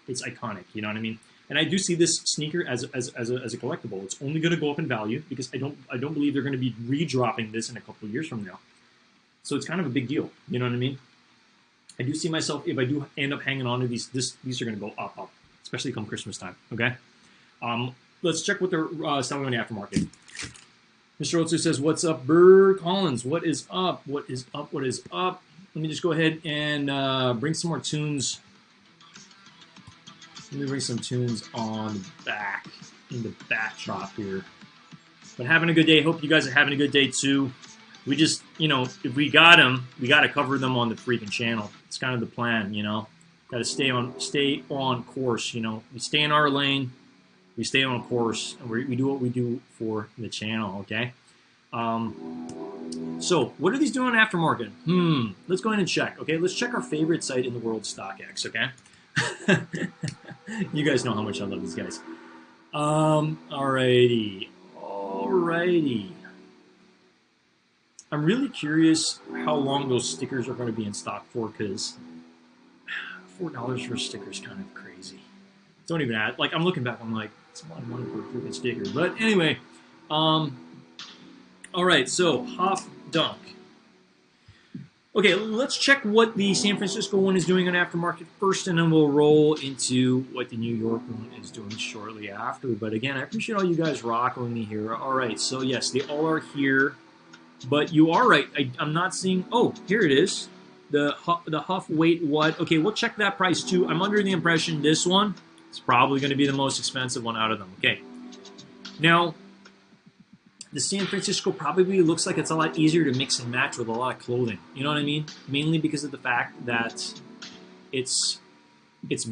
iconic, you know what I mean? And I do see this sneaker as a collectible. It's only going to go up in value because I don't believe they're going to be redropping this in a couple of years from now. So it's kind of a big deal, you know what I mean? I do see myself, if I do end up hanging on to these are going to go up, especially come Christmas time, okay? Let's check what they're selling on the aftermarket. Mr. Otsu says, what's up, Bird Collins? What is up? What is up? What is up? Let me just go ahead and bring some more tunes. Let me bring some tunes on the back, in the backdrop here. But having a good day. Hope you guys are having a good day, too. We just, you know, if we got them, we got to cover them on the freaking channel. It's kind of the plan, you know. Got to stay on course, you know. We stay in our lane. We stay on course, and we do what we do for the channel, okay? So, what are these doing on aftermarket? Let's go ahead and check, okay? Let's check our favorite site in the world, StockX, okay? You guys know how much I love these guys. Alrighty. I'm really curious how long those stickers are going to be in stock for, because $4 for a sticker is kind of crazy. Don't even add. Like, I'm looking back, I'm like, it's a lot of money for a freaking sticker. But anyway, all right, so Huff Dunk. Okay, let's check what the San Francisco one is doing on aftermarket first, and then we'll roll into what the New York one is doing shortly after. But again, I appreciate all you guys rocking with me here. All right, so yes, they all are here. But you are right. I'm not seeing... Oh, here it is. The Huff Wait What. Okay, we'll check that price too. I'm under the impression this one is probably going to be the most expensive one out of them. Okay. Now, the San Francisco probably looks like it's a lot easier to mix and match with a lot of clothing. You know what I mean? Mainly because of the fact that it's kind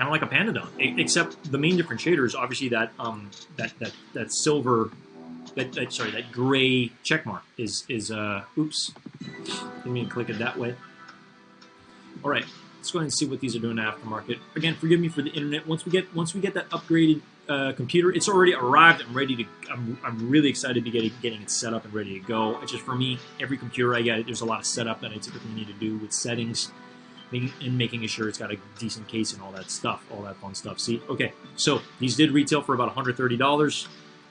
of like a Panda Dunk, except the main differentiator is obviously that that silver... that gray check mark is oops, didn't mean to click it that way. All right, let's go ahead and see what these are doing in Aftermarket. Again, forgive me for the internet. Once we get that upgraded computer, it's already arrived. I'm ready to. I'm really excited to be getting it set up and ready to go. It's just for me, every computer I get, there's a lot of setup that I typically need to do with settings and making sure it's got a decent case and all that stuff, all that fun stuff. See, okay, so these did retail for about $130.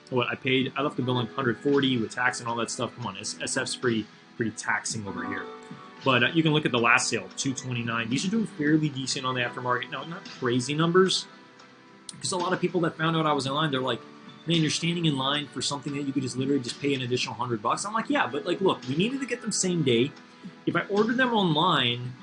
What I left the bill on $140 with tax and all that stuff. Come on, SF's pretty taxing over here. But you can look at the last sale, $229. These are doing fairly decent on the Aftermarket. Now, not crazy numbers, because a lot of people that found out I was in line, they're like, man, you're standing in line for something that you could just literally just pay an additional $100. I'm like, yeah, but like, look, we needed to get them same day. If I ordered them online,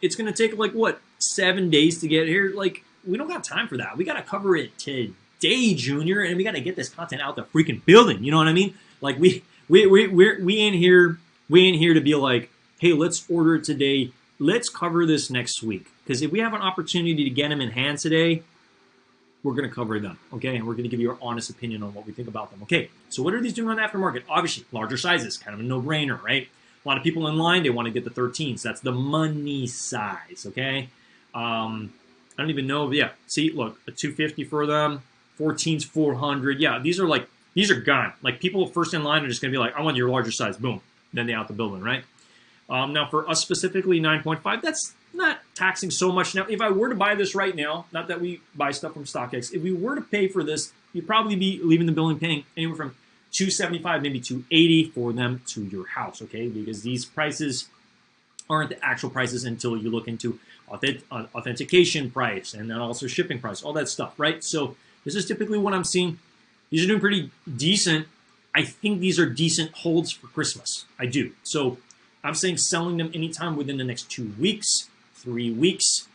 it's going to take like, what, 7 days to get here? Like, we don't got time for that. We got to cover it today, Junior, and we got to get this content out the freaking building. You know what I mean? Like, we ain't here to be like, hey, let's order it today. Let's cover this next week. Because if we have an opportunity to get them in hand today, we're going to cover them, okay? And we're going to give you our honest opinion on what we think about them, okay? So what are these doing on Aftermarket? Obviously, larger sizes, kind of a no-brainer, right? A lot of people in line, they want to get the 13s. That's the money size, okay? I don't even know. Yeah, see, look, a 250 for them, 14's 400. Yeah, these are gone. Like, people first in line are just going to be like, I want your larger size. Boom. Then they out the building, right? Now, for us specifically, 9.5, that's not taxing so much. Now, if I were to buy this right now, not that we buy stuff from StockX, if we were to pay for this, you'd probably be leaving the building paying anywhere from $275, maybe $280 for them to your house, okay? Because these prices aren't the actual prices until you look into authentication price and then also shipping price, all that stuff, right? So this is typically what I'm seeing. These are doing pretty decent. I think these are decent holds for Christmas. I do. So I'm saying selling them anytime within the next 2 weeks, 3 weeks,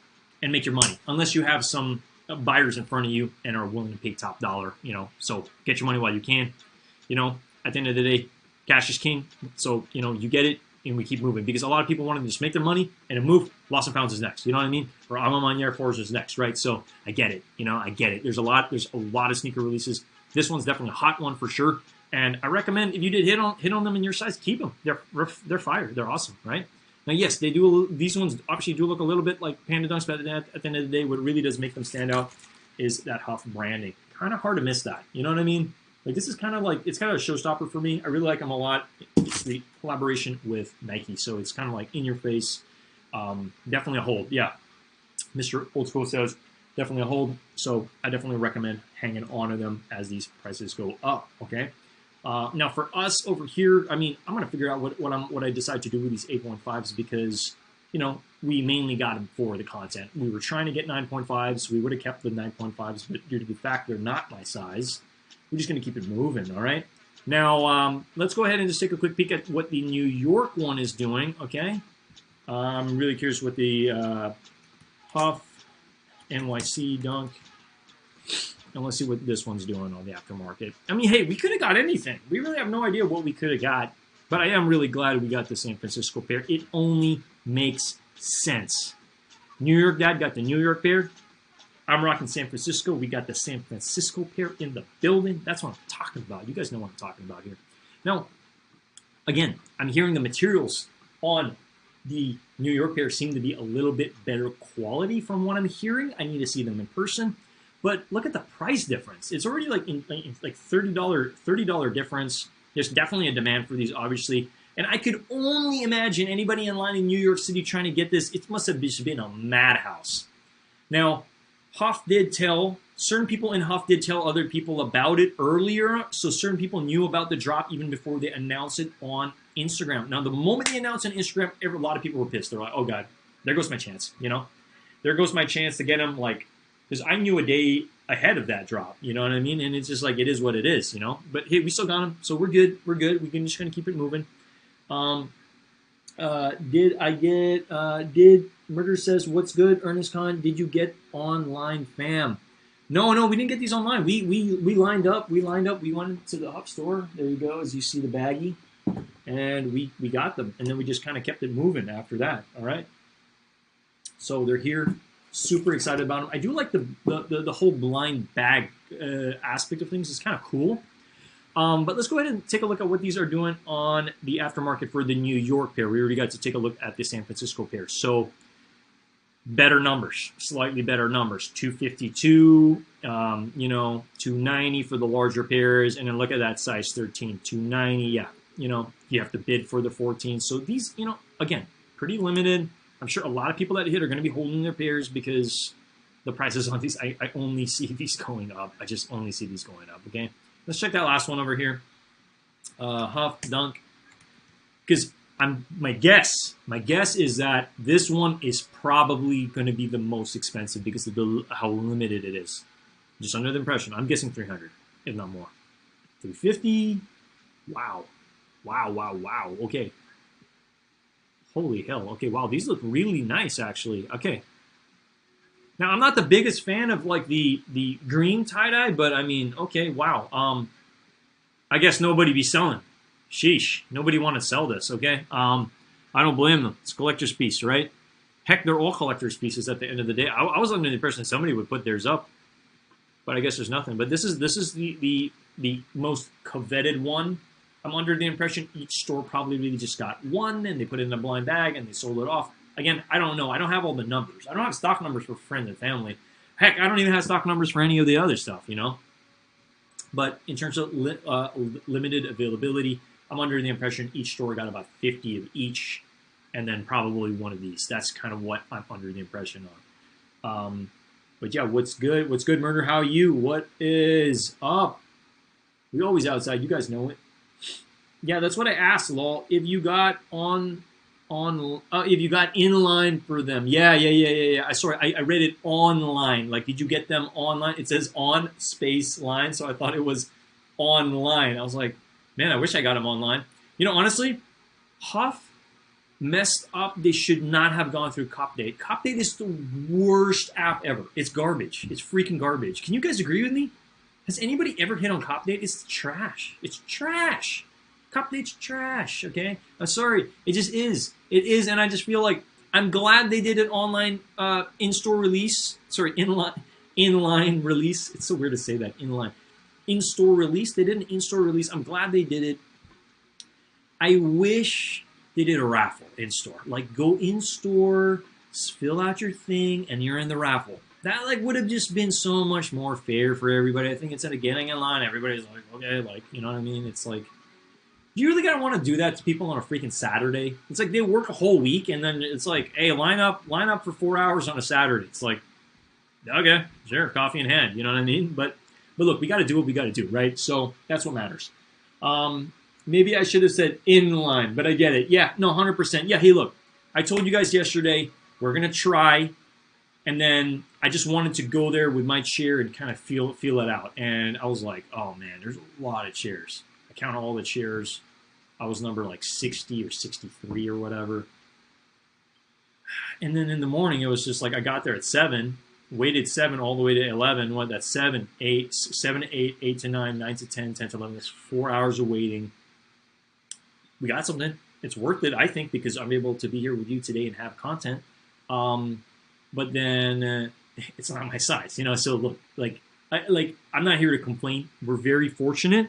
and make your money. Unless you have some buyers in front of you and are willing to pay top dollar, you know. So get your money while you can. You know, at the end of the day, cash is king. So, you know, you get it and we keep moving. Because a lot of people want to just make their money and then move. Lost and Founds is next. You know what I mean? Or I'm on Air Force is next, right? So I get it. You know, I get it. There's a lot of sneaker releases. This one's definitely a hot one for sure. And I recommend if you did hit on them in your size, keep them. They're fire. They're awesome, right? Now, yes, they do. These ones obviously do look a little bit like Panda Dunks, but at the end of the day, what really does make them stand out is that Huff branding. Kind of hard to miss that. You know what I mean? Like, this is kind of like, it's kind of a showstopper for me. I really like them a lot. It's the collaboration with Nike, so it's kind of like in your face. Definitely a hold. Yeah, Mr. Old School says definitely a hold. So I definitely recommend hanging on to them as these prices go up. Okay. Now for us over here, I mean, I'm gonna figure out what I decide to do with these 8.5s because, you know, we mainly got them for the content. We were trying to get 9.5s. We would have kept the 9.5s, but due to the fact they're not my size, we're just gonna keep it moving. All right. Now let's go ahead and just take a quick peek at what the New York one is doing. Okay. I'm really curious what the Huff NYC Dunk. And let's see what this one's doing on the Aftermarket. I mean, hey, we could have got anything. We really have no idea what we could have got. But I am really glad we got the San Francisco pair. It only makes sense. New York Dad got the New York pair. I'm rocking San Francisco. We got the San Francisco pair in the building. That's what I'm talking about. You guys know what I'm talking about here. Now, again, I'm hearing the materials on the New York pair seem to be a little bit better quality from what I'm hearing. I need to see them in person. But look at the price difference. It's already like $30 difference. There's definitely a demand for these, obviously. And I could only imagine anybody in line in New York City trying to get this. It must have just been a madhouse. Now, certain people in Huff did tell other people about it earlier. So certain people knew about the drop even before they announced it on Instagram. Now, the moment they announced on Instagram, a lot of people were pissed. They're like, oh, God, there goes my chance, you know? There goes my chance to get them, like, because I knew a day ahead of that drop, you know what I mean? And it's just like, it is what it is, you know? But hey, we still got them, so we're good. We're good. We're just going to keep it moving. Did Murder says, what's good, Ernest Khan? Did you get online, fam? No, we didn't get these online. We lined up. We went to the Huff store. There you go, as you see the baggie. And we got them. And then we just kind of kept it moving after that, all right? So they're here. Super excited about them. I do like the whole blind bag aspect of things. It's kind of cool. But let's go ahead and take a look at what these are doing on the aftermarket for the New York pair. We already got to take a look at the San Francisco pair. So better numbers, slightly better numbers. 252, 290 for the larger pairs. And then look at that size 13, 290. Yeah, you have to bid for the 14. So these, again, pretty limited. I'm sure a lot of people that hit are going to be holding their pairs because the prices on these, I only see these going up. I just only see these going up, okay? Let's check that last one over here. Huff, Dunk. Because my guess is that this one is probably going to be the most expensive because of how limited it is. Just under the impression. I'm guessing 300, if not more. 350. Wow. Wow. Okay. Holy hell. Okay, wow. These look really nice, actually. Okay. Now, I'm not the biggest fan of, like, the green tie-dye, but, I mean, okay, wow. I guess nobody be selling. Sheesh. Nobody want to sell this, okay? I don't blame them. It's a collector's piece, right? Heck, they're all collector's pieces at the end of the day. I was under the impression somebody would put theirs up, but I guess there's nothing. But this is the most coveted one. I'm under the impression each store probably really just got one, and they put it in a blind bag, and they sold it off. Again, I don't know. I don't have all the numbers. I don't have stock numbers for friends and family. Heck, I don't even have stock numbers for any of the other stuff, But in terms of limited availability, I'm under the impression each store got about 50 of each, and then probably one of these. That's kind of what I'm under the impression on. But yeah, what's good? What's good, Murder? How are you? What is up? We always outside. You guys know it. Yeah, that's what I asked, Lol. If you got if you got in line for them. Yeah. I read it online. Like, did you get them online? It says on space line, so I thought it was online. I was like, man, I wish I got them online. Honestly, Huff messed up. They should not have gone through Copdate. Copdate is the worst app ever. It's garbage. It's freaking garbage. Can you guys agree with me? Has anybody ever hit on Copdate? It's trash. It's trash. Copdate's trash, okay? I'm sorry. It just is. It is, and I just feel like I'm glad they did an online in-store release. Sorry, inline release. It's so weird to say that, inline. In-store release. They did an in-store release. I'm glad they did it. I wish they did a raffle in-store. Like, go in-store, fill out your thing, and you're in the raffle. That, would have just been so much more fair for everybody. I think instead of getting in line, everybody's like, okay, you know what I mean? It's like, do you really gotta want to do that to people on a freaking Saturday? It's like they work a whole week, and then it's like, hey, line up for 4 hours on a Saturday. It's like, okay, sure, coffee in hand, you know what I mean? But look, we gotta do what we gotta do, right? So that's what matters. Maybe I should have said in line, but I get it. Yeah, no, 100%. Yeah, hey, look, I told you guys yesterday we're gonna try, and then I just wanted to go there with my chair and kind of feel it out. And I was like, oh man, there's a lot of chairs. I count all the chairs. I was number 60 or 63 or whatever. And then in the morning, it was just like I got there at 7, waited 7 all the way to 11. What, that's 7, 8, 7 to 8, 8 to 9, 9 to 10, 10 to 11. That's 4 hours of waiting. We got something. It's worth it, I think, because I'm able to be here with you today and have content. But then it's not my size, So look, I'm not here to complain. We're very fortunate.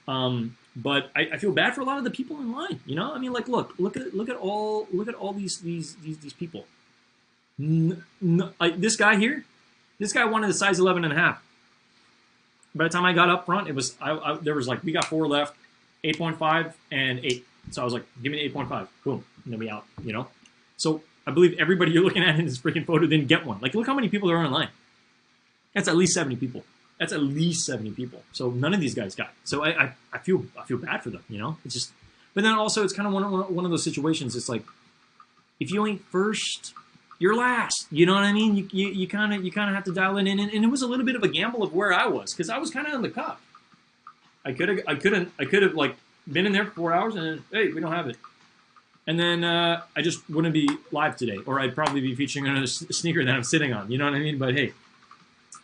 But I feel bad for a lot of the people in line. I mean, look at all these people. This guy here, this guy wanted a size 11.5. By the time I got up front, it was there was we got 4 left, 8.5 and 8. So I was like, give me the 8.5. Boom, and then we out. So I believe everybody you're looking at in this freaking photo didn't get one. Look how many people are online. That's at least 70 people. That's at least 70 people. So none of these guys got it. So I feel bad for them, It's just, but then also it's kind of one of those situations. It's like, if you ain't first, you're last. You know what I mean? You kind of have to dial it in, and it was a little bit of a gamble of where I was, because I was kind of on the cuff. I could have been in there for 4 hours and then, hey, we don't have it. And then I just wouldn't be live today, or I'd probably be featuring another sneaker that I'm sitting on. You know what I mean? But hey.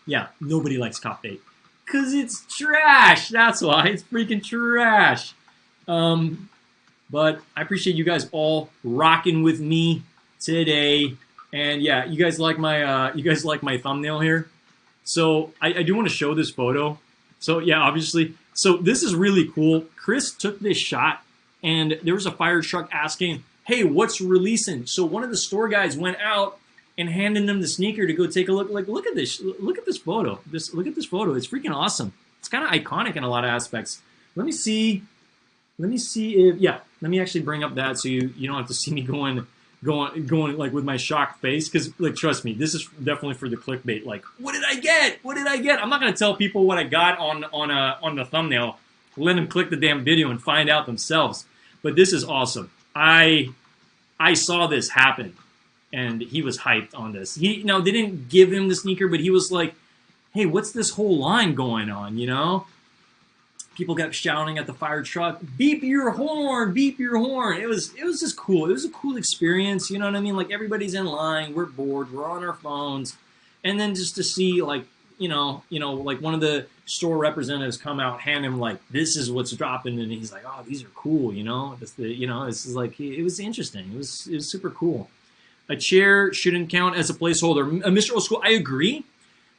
Yeah, nobody likes Copdate. Because it's trash. That's why. It's freaking trash. But I appreciate you guys all rocking with me today. And yeah, you guys like my thumbnail here? So I do want to show this photo. So yeah, obviously. So this is really cool. Chris took this shot, and there was a fire truck asking, "Hey, what's releasing?" So one of the store guys went out and handed them the sneaker to go take a look. Like, look at this photo. Look at this photo. It's freaking awesome. It's kind of iconic in a lot of aspects. Let me see if Let me actually bring up that so you don't have to see me going like with my shocked face, because like trust me, this is definitely for the clickbait. Like, what did I get? What did I get? I'm not gonna tell people what I got on the thumbnail. Let them click the damn video and find out themselves. But this is awesome. I saw this happen, and he was hyped on this. They didn't give him the sneaker, but he was like, "Hey, what's this whole line going on?" You know. People kept shouting at the fire truck, "Beep your horn, beep your horn." It was just cool. It was a cool experience, you know what I mean? Like, everybody's in line, we're bored, we're on our phones, and then just to see, like, like one of the store representatives come out, hand him like, "This is what's dropping," and he's like, "Oh, these are cool," This is like, it was interesting. It was super cool. A chair shouldn't count as a placeholder. Mr. Old School, I agree,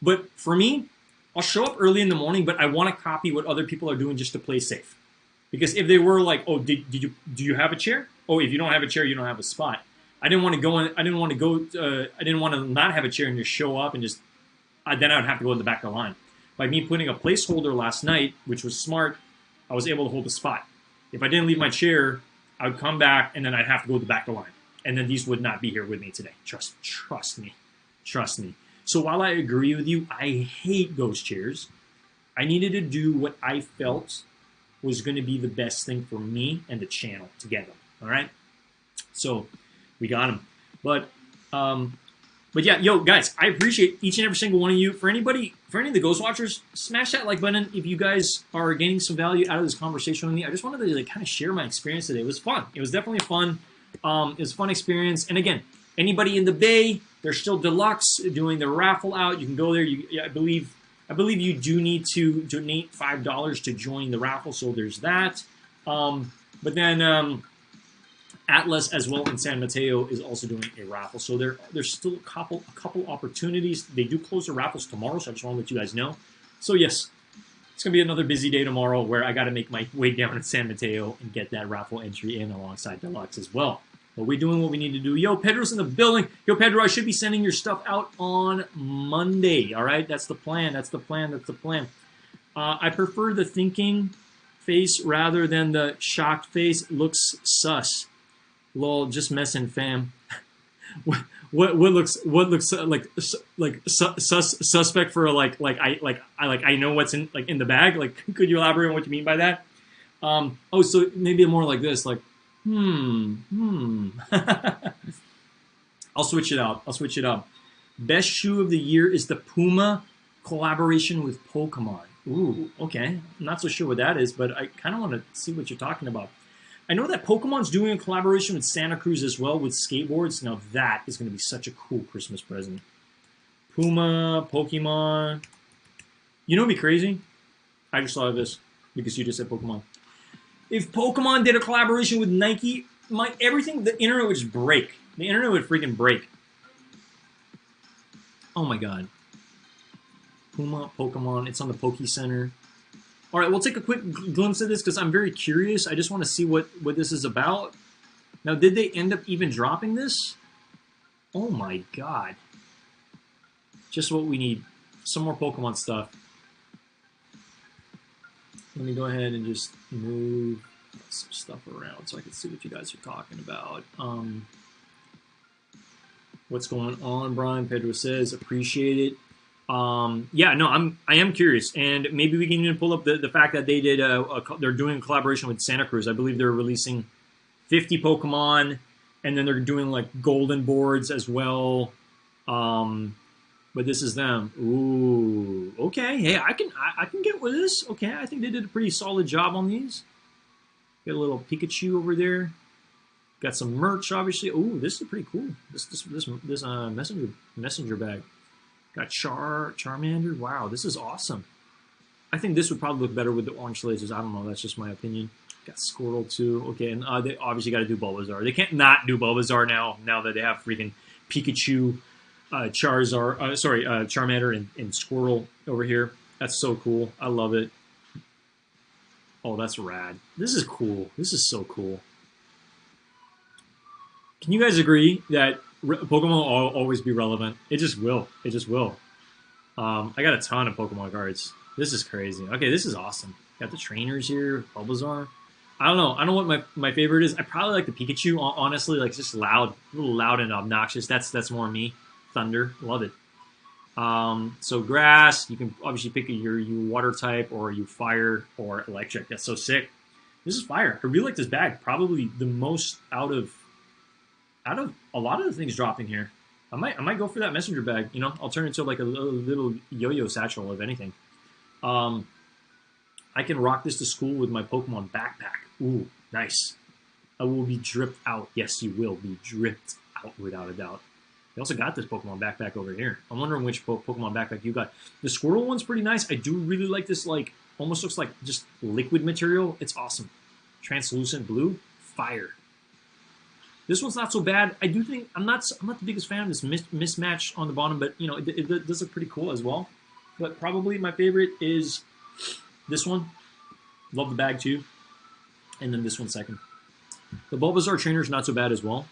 but for me, I'll show up early in the morning, but I want to copy what other people are doing just to play safe. Because if they were like, "Oh, do you have a chair? Oh, if you don't have a chair, you don't have a spot." I didn't want to go in. I didn't want to not have a chair and just show up and just. Then I would have to go in the back of the line. By me putting a placeholder last night, which was smart, I was able to hold the spot. If I didn't leave my chair, I would come back and then I'd have to go to the back of the line, and then these would not be here with me today. Trust me. So while I agree with you, I hate ghost chairs. I needed to do what I felt was going to be the best thing for me and the channel together. All right. So we got them. But yeah, yo, guys, I appreciate each and every single one of you. For any of the Ghost Watchers, smash that like button if you guys are gaining some value out of this conversation with me. I just wanted to kind of share my experience today. It was fun. It was definitely fun. It was a fun experience. And again, anybody in the Bay, they're still deluxe doing the raffle out. You can go there. I believe you do need to donate $5 to join the raffle. So there's that. But then Atlas as well in San Mateo is also doing a raffle. So there's still a couple opportunities. They do close the raffles tomorrow, so I just want to let you guys know. So yes, it's gonna be another busy day tomorrow where I got to make my way down in San Mateo and get that raffle entry in alongside Deluxe as well. But we're doing what we need to do. Yo, Pedro's in the building. Yo, Pedro, I should be sending your stuff out on Monday. All right, that's the plan. I prefer the thinking face rather than the shocked face. Looks sus. Lol, just messing, fam. what looks like suspect for I know what's in the bag. Like, could you elaborate on what you mean by that? So maybe more like this, like. I'll switch it up. Best shoe of the year is the Puma collaboration with Pokemon. Ooh, okay. I'm not so sure what that is, but I kind of want to see what you're talking about. I know that Pokemon's doing a collaboration with Santa Cruz as well with skateboards. Now that is going to be such a cool Christmas present. Puma, Pokemon. You know what'd be crazy? I just thought of this because you just said Pokemon. If Pokemon did a collaboration with Nike, the internet would just break. The internet would freaking break. Oh my god. Puma, Pokemon, it's on the Poke Center. Alright, we'll take a quick glimpse of this because I'm very curious. I just want to see what this is about. Now, did they end up even dropping this? Oh my god. Just what we need. Some more Pokemon stuff. Let me go ahead and just move some stuff around so I can see what you guys are talking about. What's going on, Brian? Pedro says, appreciate it. Yeah, no, I am curious, and maybe we can even pull up the fact that they did they're doing a collaboration with Santa Cruz. I believe they're releasing 50 Pokemon, and then they're doing like golden boards as well. But this is them. Ooh, okay. Hey, I can get with this. Okay, I think they did a pretty solid job on these. Got a little Pikachu over there. Got some merch, obviously. Ooh, this is pretty cool. This messenger bag. Got Charmander. Wow, this is awesome. I think this would probably look better with the orange lasers. I don't know. That's just my opinion. Got Squirtle too. Okay, and they obviously got to do Bulbasaur. They can't not do Bulbasaur now that they have freaking Pikachu. Charmander and Squirtle over here. That's so cool. I love it. Oh, that's rad. This is cool. This is so cool. Can you guys agree that Pokemon will always be relevant? It just will. It just will. I got a ton of Pokemon cards. This is crazy. Okay, this is awesome. Got the trainers here, Bulbasaur. I don't know. I don't know what my favorite is. I probably like the Pikachu. Honestly, like it's just loud, a little loud and obnoxious. That's more me. Thunder, love it. So grass. You can obviously pick you water type or you fire or electric. That's so sick. This is fire. I really like this bag. Probably the most out of a lot of the things dropping here. I might go for that messenger bag. You know, I'll turn it into like a little yo-yo satchel, if anything. I can rock this to school with my Pokemon backpack. Ooh, nice. I will be dripped out. Yes, you will be dripped out without a doubt. They also got this Pokemon backpack over here. I'm wondering which Pokemon backpack you got. The Squirtle one's pretty nice. I do really like this, like, almost looks like just liquid material. It's awesome. Translucent blue. Fire. This one's not so bad. I do think, I'm not the biggest fan of this mismatch on the bottom, but, you know, it does look pretty cool as well. But probably my favorite is this one. Love the bag, too. And then this one second. The Bulbasaur trainer is not so bad as well.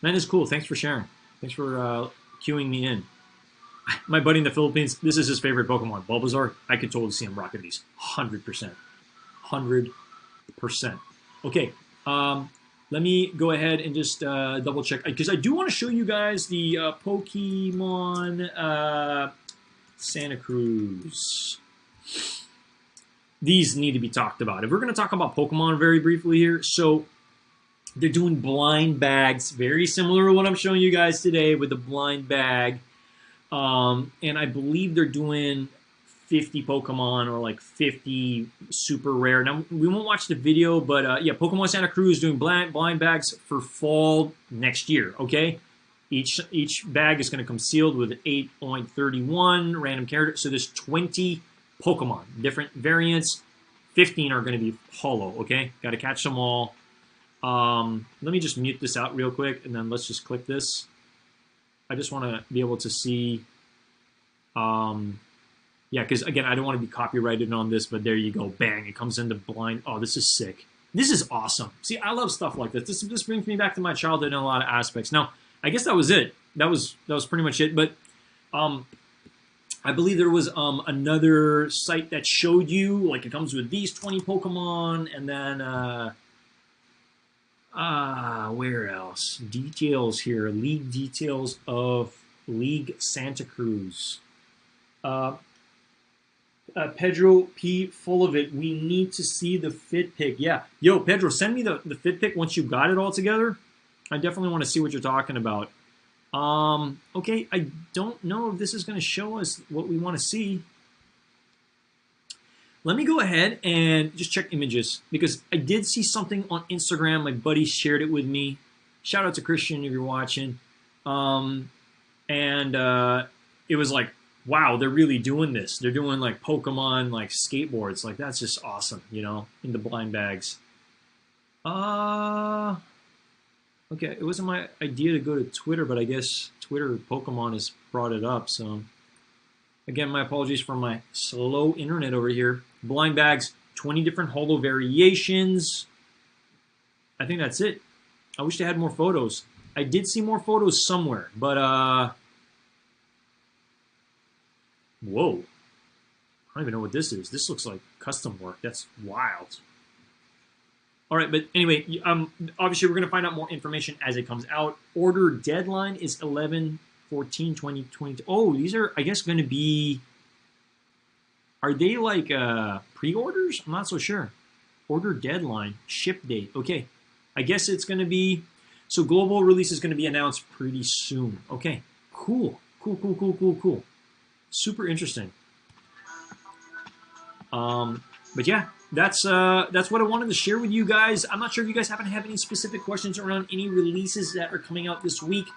Man, it's cool. Thanks for sharing. Thanks for queuing me in. My buddy in the Philippines, this is his favorite Pokemon, Bulbasaur. I could totally see him rocking these. 100%. 100%. Okay. Let me go ahead and just double check. Because I do want to show you guys the Pokemon Santa Cruz. These need to be talked about. If we're going to talk about Pokemon very briefly here, so they're doing blind bags, very similar to what I'm showing you guys today with the blind bag. And I believe they're doing 50 Pokemon or like 50 super rare. Now, we won't watch the video, but yeah, Pokemon Santa Cruz is doing blind bags for fall next year, okay? Each bag is going to come sealed with 8.31 random character. So there's 20 Pokemon, different variants. 15 are going to be holo, okay? Got to catch them all. Let me just mute this out real quick, and then let's just click this. I just want to be able to see, yeah, because again, I don't want to be copyrighted on this, but there you go, bang, it comes into blind. Oh, this is sick. This is awesome. See, I love stuff like this. This brings me back to my childhood in a lot of aspects. Now, I guess that was it. That was pretty much it. But I believe there was another site that showed you, like, it comes with these 20 Pokemon, and then where else? Details here. League details of League Santa Cruz. Pedro P. Full of it. We need to see the fit pic. Yeah. Yo, Pedro, send me the fit pic once you've got it all together. I definitely want to see what you're talking about. Okay, I don't know if this is going to show us what we want to see. Let me go ahead and just check images, because I did see something on Instagram. My buddy shared it with me. Shout out to Christian if you're watching. It was like, wow, they're really doing this. They're doing like Pokemon, like skateboards. Like, that's just awesome, you know, in the blind bags. Okay, it wasn't my idea to go to Twitter, but I guess Twitter Pokemon has brought it up. So, again, my apologies for my slow internet over here. Blind bags, 20 different holo variations. I think that's it. I wish they had more photos. I did see more photos somewhere, but whoa. I don't even know what this is. This looks like custom work. That's wild. All right, but anyway, obviously we're going to find out more information as it comes out. Order deadline is 11/14/2022. Oh, these are, I guess, going to be, are they like pre-orders? I'm not so sure. Order deadline, ship date. Okay, I guess it's going to be, so global release is going to be announced pretty soon. Okay, cool. Super interesting. But yeah, that's what I wanted to share with you guys. I'm not sure if you guys happen to have any specific questions around any releases that are coming out this week.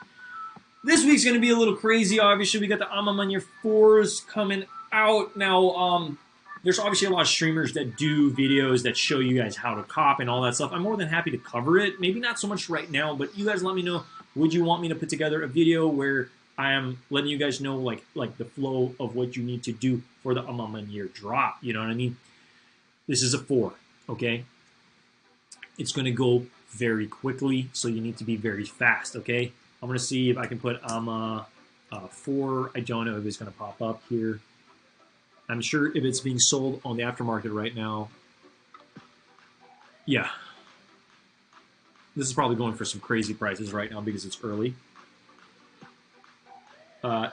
This week's going to be a little crazy, obviously. We got the Amamanya 4s coming out. Now, there's obviously a lot of streamers that do videos that show you guys how to cop and all that stuff. I'm more than happy to cover it. Maybe not so much right now, but you guys let me know, would you want me to put together a video where I am letting you guys know like the flow of what you need to do for the Amamanya drop? You know what I mean? This is a 4. okay, it's going to go very quickly, so you need to be very fast, okay? I'm going to see if I can put 4. I don't know if it's going to pop up here. I'm sure if it's being sold on the aftermarket right now. Yeah. This is probably going for some crazy prices right now because it's early.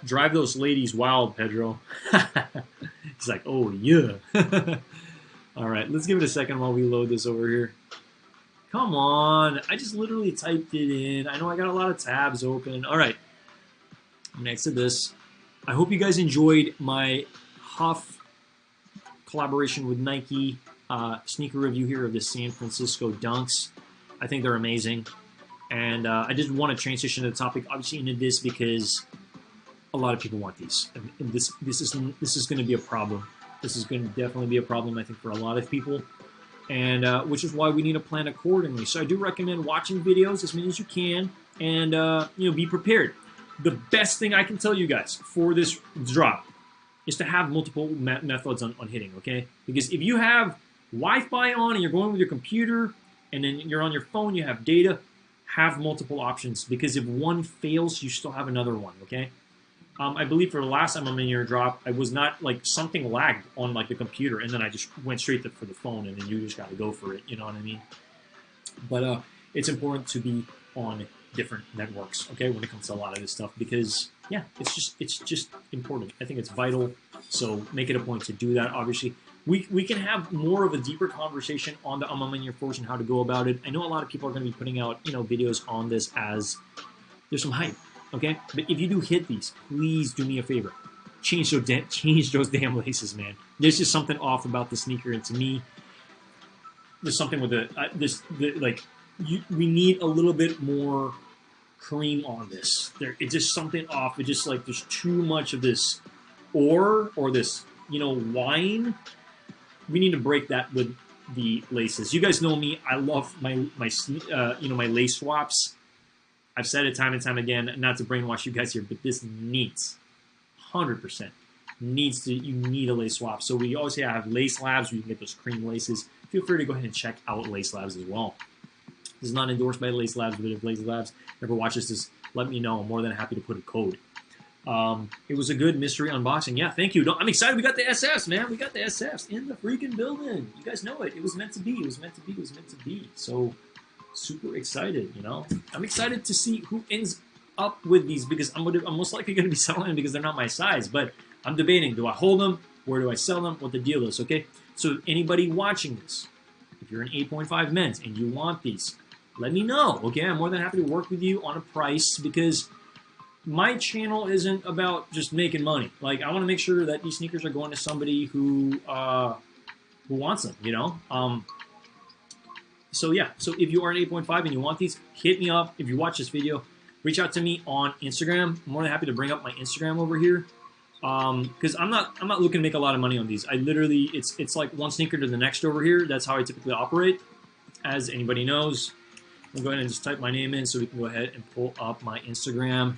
Drive those ladies wild, Pedro. He's like, oh, yeah. All right, let's give it a second while we load this over here. Come on. I just literally typed it in. I know I got a lot of tabs open. All right. Next to this, I hope you guys enjoyed my Huff collaboration with Nike sneaker review here of the San Francisco Dunks. I think they're amazing. And I just want to transition to the topic, obviously, into this because a lot of people want these. And this is going to be a problem. This is going to definitely be a problem, I think, for a lot of people. And which is why we need to plan accordingly. So I do recommend watching videos as many as you can and be prepared. The best thing I can tell you guys for this drop is to have multiple methods on hitting, okay? Because if you have Wi-Fi on and you're going with your computer and then you're on your phone, you have data, have multiple options. Because if one fails, you still have another one, okay? I believe for the last time I'm in your drop, I was not, like, something lagged on, like, the computer, and then I just went straight for the phone, and then you just got to go for it, you know what I mean? But it's important to be on different networks, okay, when it comes to a lot of this stuff, because, yeah, it's just important. I think it's vital, so make it a point to do that, obviously. We can have more of a deeper conversation on the I'm in your force and how to go about it. I know a lot of people are going to be putting out, videos on this as there's some hype. Okay, but if you do hit these, please do me a favor. Change those damn laces, man. There's just something off about the sneaker, and to me, there's something with we need a little bit more cream on this. It's just something off. It's just like there's too much of this ore or this, wine. We need to break that with the laces. You guys know me. I love my lace swaps. I've said it time and time again, not to brainwash you guys here, but this needs, 100%, you need a lace swap. So we always have lace labs where you can get those cream laces. Feel free to go ahead and check out lace labs as well. This is not endorsed by lace labs, but if lace labs ever watches this, let me know. I'm more than happy to put a code. It was a good mystery unboxing. Yeah, thank you. I'm excited. We got the SFs, man. We got the SFs in the freaking building. You guys know it. It was meant to be. It was meant to be. It was meant to be. So super excited, I'm excited to see who ends up with these because I'm most likely going to be selling them because they're not my size. But I'm debating, do I hold them? Where do I sell them? What the deal is, okay? So anybody watching this, if you're an 8.5 men's and you want these, let me know, okay? I'm more than happy to work with you on a price because my channel isn't about just making money. Like, I want to make sure that these sneakers are going to somebody who wants them, So yeah, so if you are an 8.5 and you want these, hit me up. If you watch this video, reach out to me on Instagram. I'm more than happy to bring up my Instagram over here. Because I'm not looking to make a lot of money on these. I literally, it's like one sneaker to the next over here. That's how I typically operate. As anybody knows, I'll go ahead and just type my name in so we can go ahead and pull up my Instagram.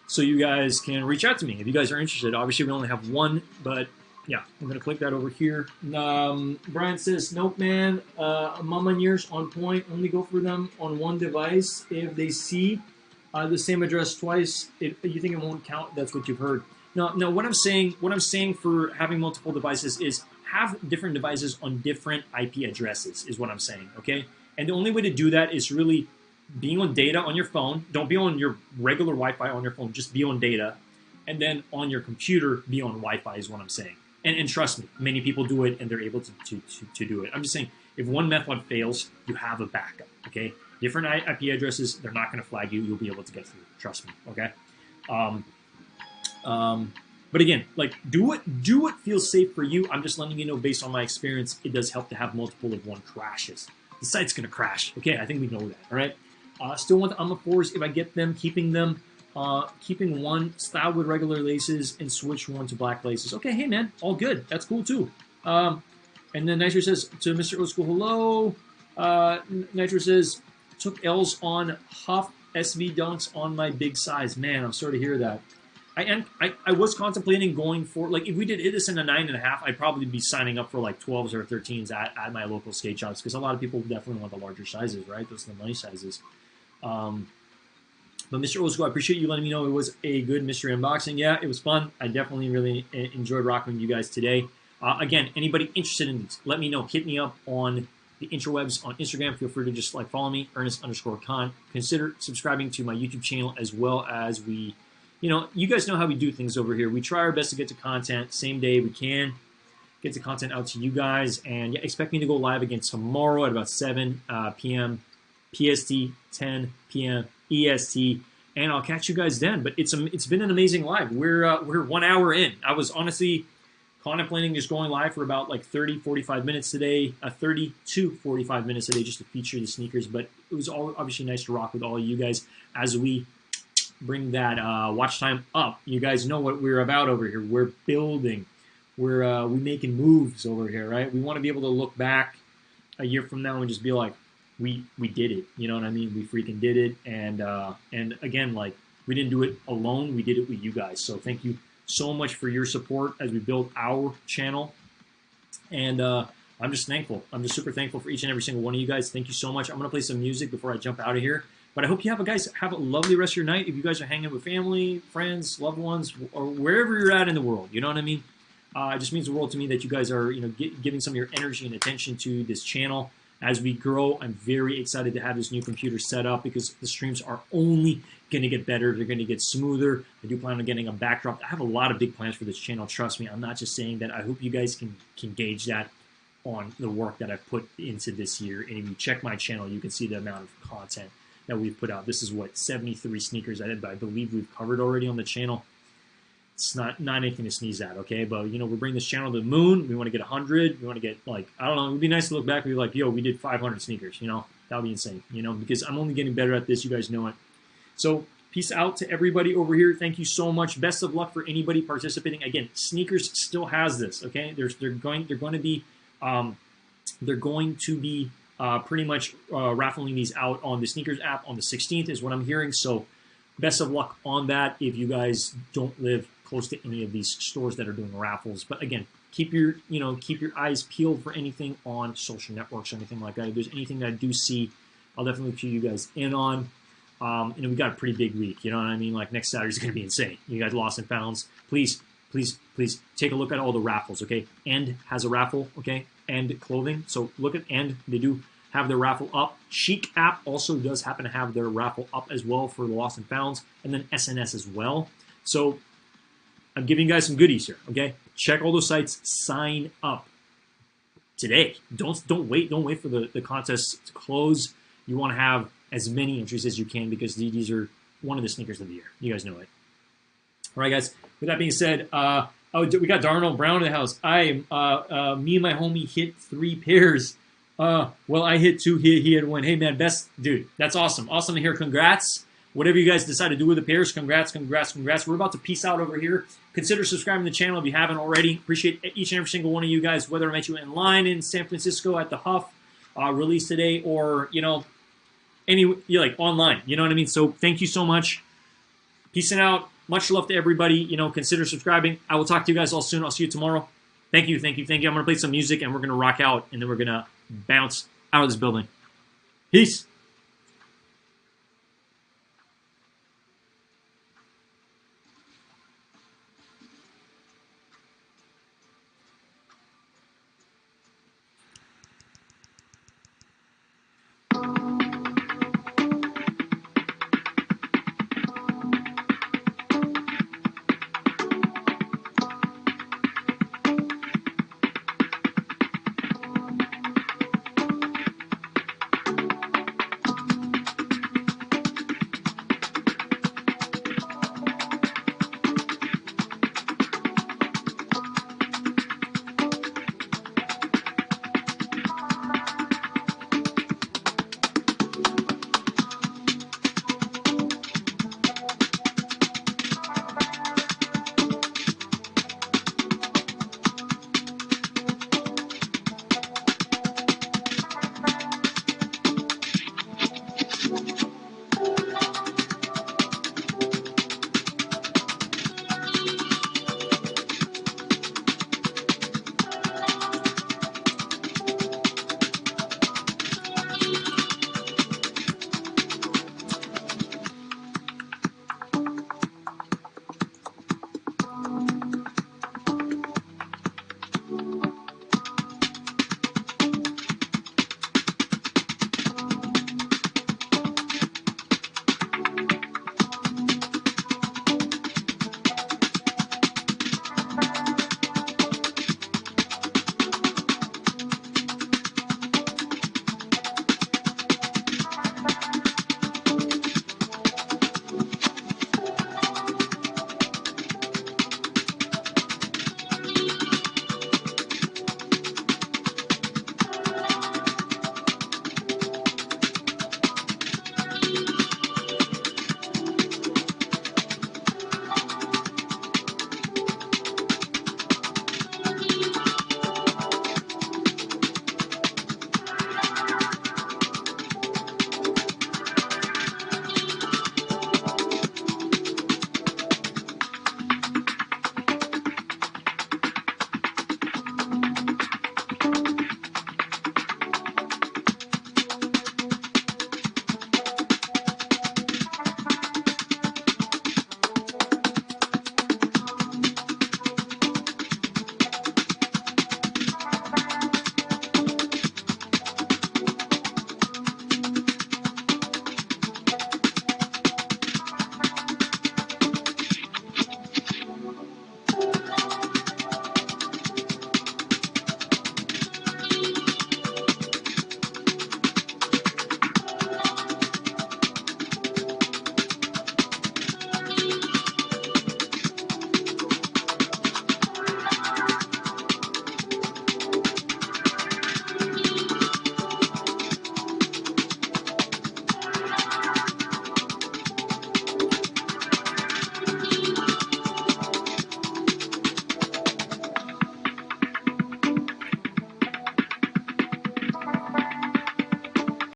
So you guys can reach out to me if you guys are interested. Obviously, we only have one, but yeah, I'm going to click that over here. Brian says, nope, man. Mama Years on point. Only go for them on one device. If they see the same address twice, you think it won't count? That's what you've heard. No. What I'm saying for having multiple devices is have different devices on different IP addresses. Is what I'm saying. Okay. And the only way to do that is really being on data on your phone. Don't be on your regular Wi-Fi on your phone. Just be on data, and then on your computer, be on Wi-Fi. Is what I'm saying. And trust me, many people do it, and they're able to do it. I'm just saying, if one method fails, you have a backup, okay? Different IP addresses, they're not going to flag you. You'll be able to get through. Trust me, okay? But again, like, do what feels safe for you. I'm just letting you know, based on my experience, it does help to have multiple if one crashes. The site's going to crash, okay? I think we know that, all right? Still want the Alma 4s if I get them, keeping them. Keeping one style with regular laces and switch one to black laces. Okay, hey man, all good. That's cool too. And then Nitro says to Mr. Old School, hello. Nitro says, took L's on Huff SV Dunks on my big size. Man, I'm sorry to hear that. I was contemplating going for, like, if we did this in a 9.5, I'd probably be signing up for like 12s or 13s at my local skate shops, because a lot of people definitely want the larger sizes, right? Those are the nice sizes. But Mr. Old School, I appreciate you letting me know it was a good mystery unboxing. Yeah, it was fun. I definitely really enjoyed rocking with you guys today. Again, anybody interested in these, let me know. Hit me up on the interwebs on Instagram. Feel free to just like follow me, Ernest_Con. Consider subscribing to my YouTube channel, as well as we, you guys know how we do things over here. We try our best to get to content same day we can. Get the content out to you guys. And yeah, expect me to go live again tomorrow at about 7 p.m. PST, 10 p.m. EST, and I'll catch you guys then. But it's been an amazing live. We're 1 hour in. I was honestly contemplating just going live for about like 30, 45 minutes today, 30 to 45 minutes today, just to feature the sneakers. But it was all obviously nice to rock with all of you guys as we bring that watch time up. You guys know what we're about over here. We're building. We're making moves over here, right? We want to be able to look back a year from now and just be like, we did it. You know what I mean? We freaking did it. And again, like, we didn't do it alone. We did it with you guys. So thank you so much for your support as we build our channel. And I'm just thankful. I'm just super thankful for each and every single one of you guys. Thank you so much. I'm going to play some music before I jump out of here. But I hope you guys have a lovely rest of your night. If you guys are hanging with family, friends, loved ones, or wherever you're at in the world, you know what I mean? It just means the world to me that you guys are, giving some of your energy and attention to this channel. As we grow, I'm very excited to have this new computer set up, because the streams are only going to get better. They're going to get smoother. I do plan on getting a backdrop. I have a lot of big plans for this channel. Trust me, I'm not just saying that. I hope you guys can gauge that on the work that I've put into this year. And if you check my channel, you can see the amount of content that we've put out. This is what, 73 sneakers I believe we've covered already on the channel. It's not anything to sneeze at, okay? But, we're bringing this channel to the moon. We want to get 100. We want to get, like, I don't know. It would be nice to look back and be like, yo, we did 500 sneakers, That would be insane, because I'm only getting better at this. You guys know it. So, peace out to everybody over here. Thank you so much. Best of luck for anybody participating. Again, Sneakers still has this, okay? They're going to be pretty much raffling these out on the Sneakers app on the 16th is what I'm hearing. So, best of luck on that if you guys don't live close to any of these stores that are doing raffles. But again, keep your eyes peeled for anything on social networks or anything like that. If there's anything that I do see, I'll definitely cue you guys in on. We got a pretty big week. You know what I mean? Like, next Saturday's going to be insane. You guys lost and founds. Please take a look at all the raffles, okay? End has a raffle, okay? End clothing. So look at End. They do have their raffle up. Chic app also does happen to have their raffle up as well for the lost and founds, and then SNS as well. So I'm giving you guys some goodies here, okay? Check all those sites. Sign up today. Don't wait. Don't wait for the contest to close. You want to have as many entries as you can, because these are one of the sneakers of the year. You guys know it. All right, guys. With that being said, we got Darnell Brown in the house. Me and my homie hit 3 pairs. Well, I hit 2. He had 1. Hey, man, best dude. That's awesome. Awesome to hear. Congrats. Whatever you guys decide to do with the pairs, congrats. We're about to peace out over here. Consider subscribing to the channel if you haven't already. Appreciate each and every single one of you guys, whether I met you in line in San Francisco at the Huff release today, or, online. You know what I mean? So thank you so much. Peacing out. Much love to everybody. Consider subscribing. I will talk to you guys all soon. I'll see you tomorrow. Thank you. I'm going to play some music, and we're going to rock out, and then we're going to bounce out of this building. Peace.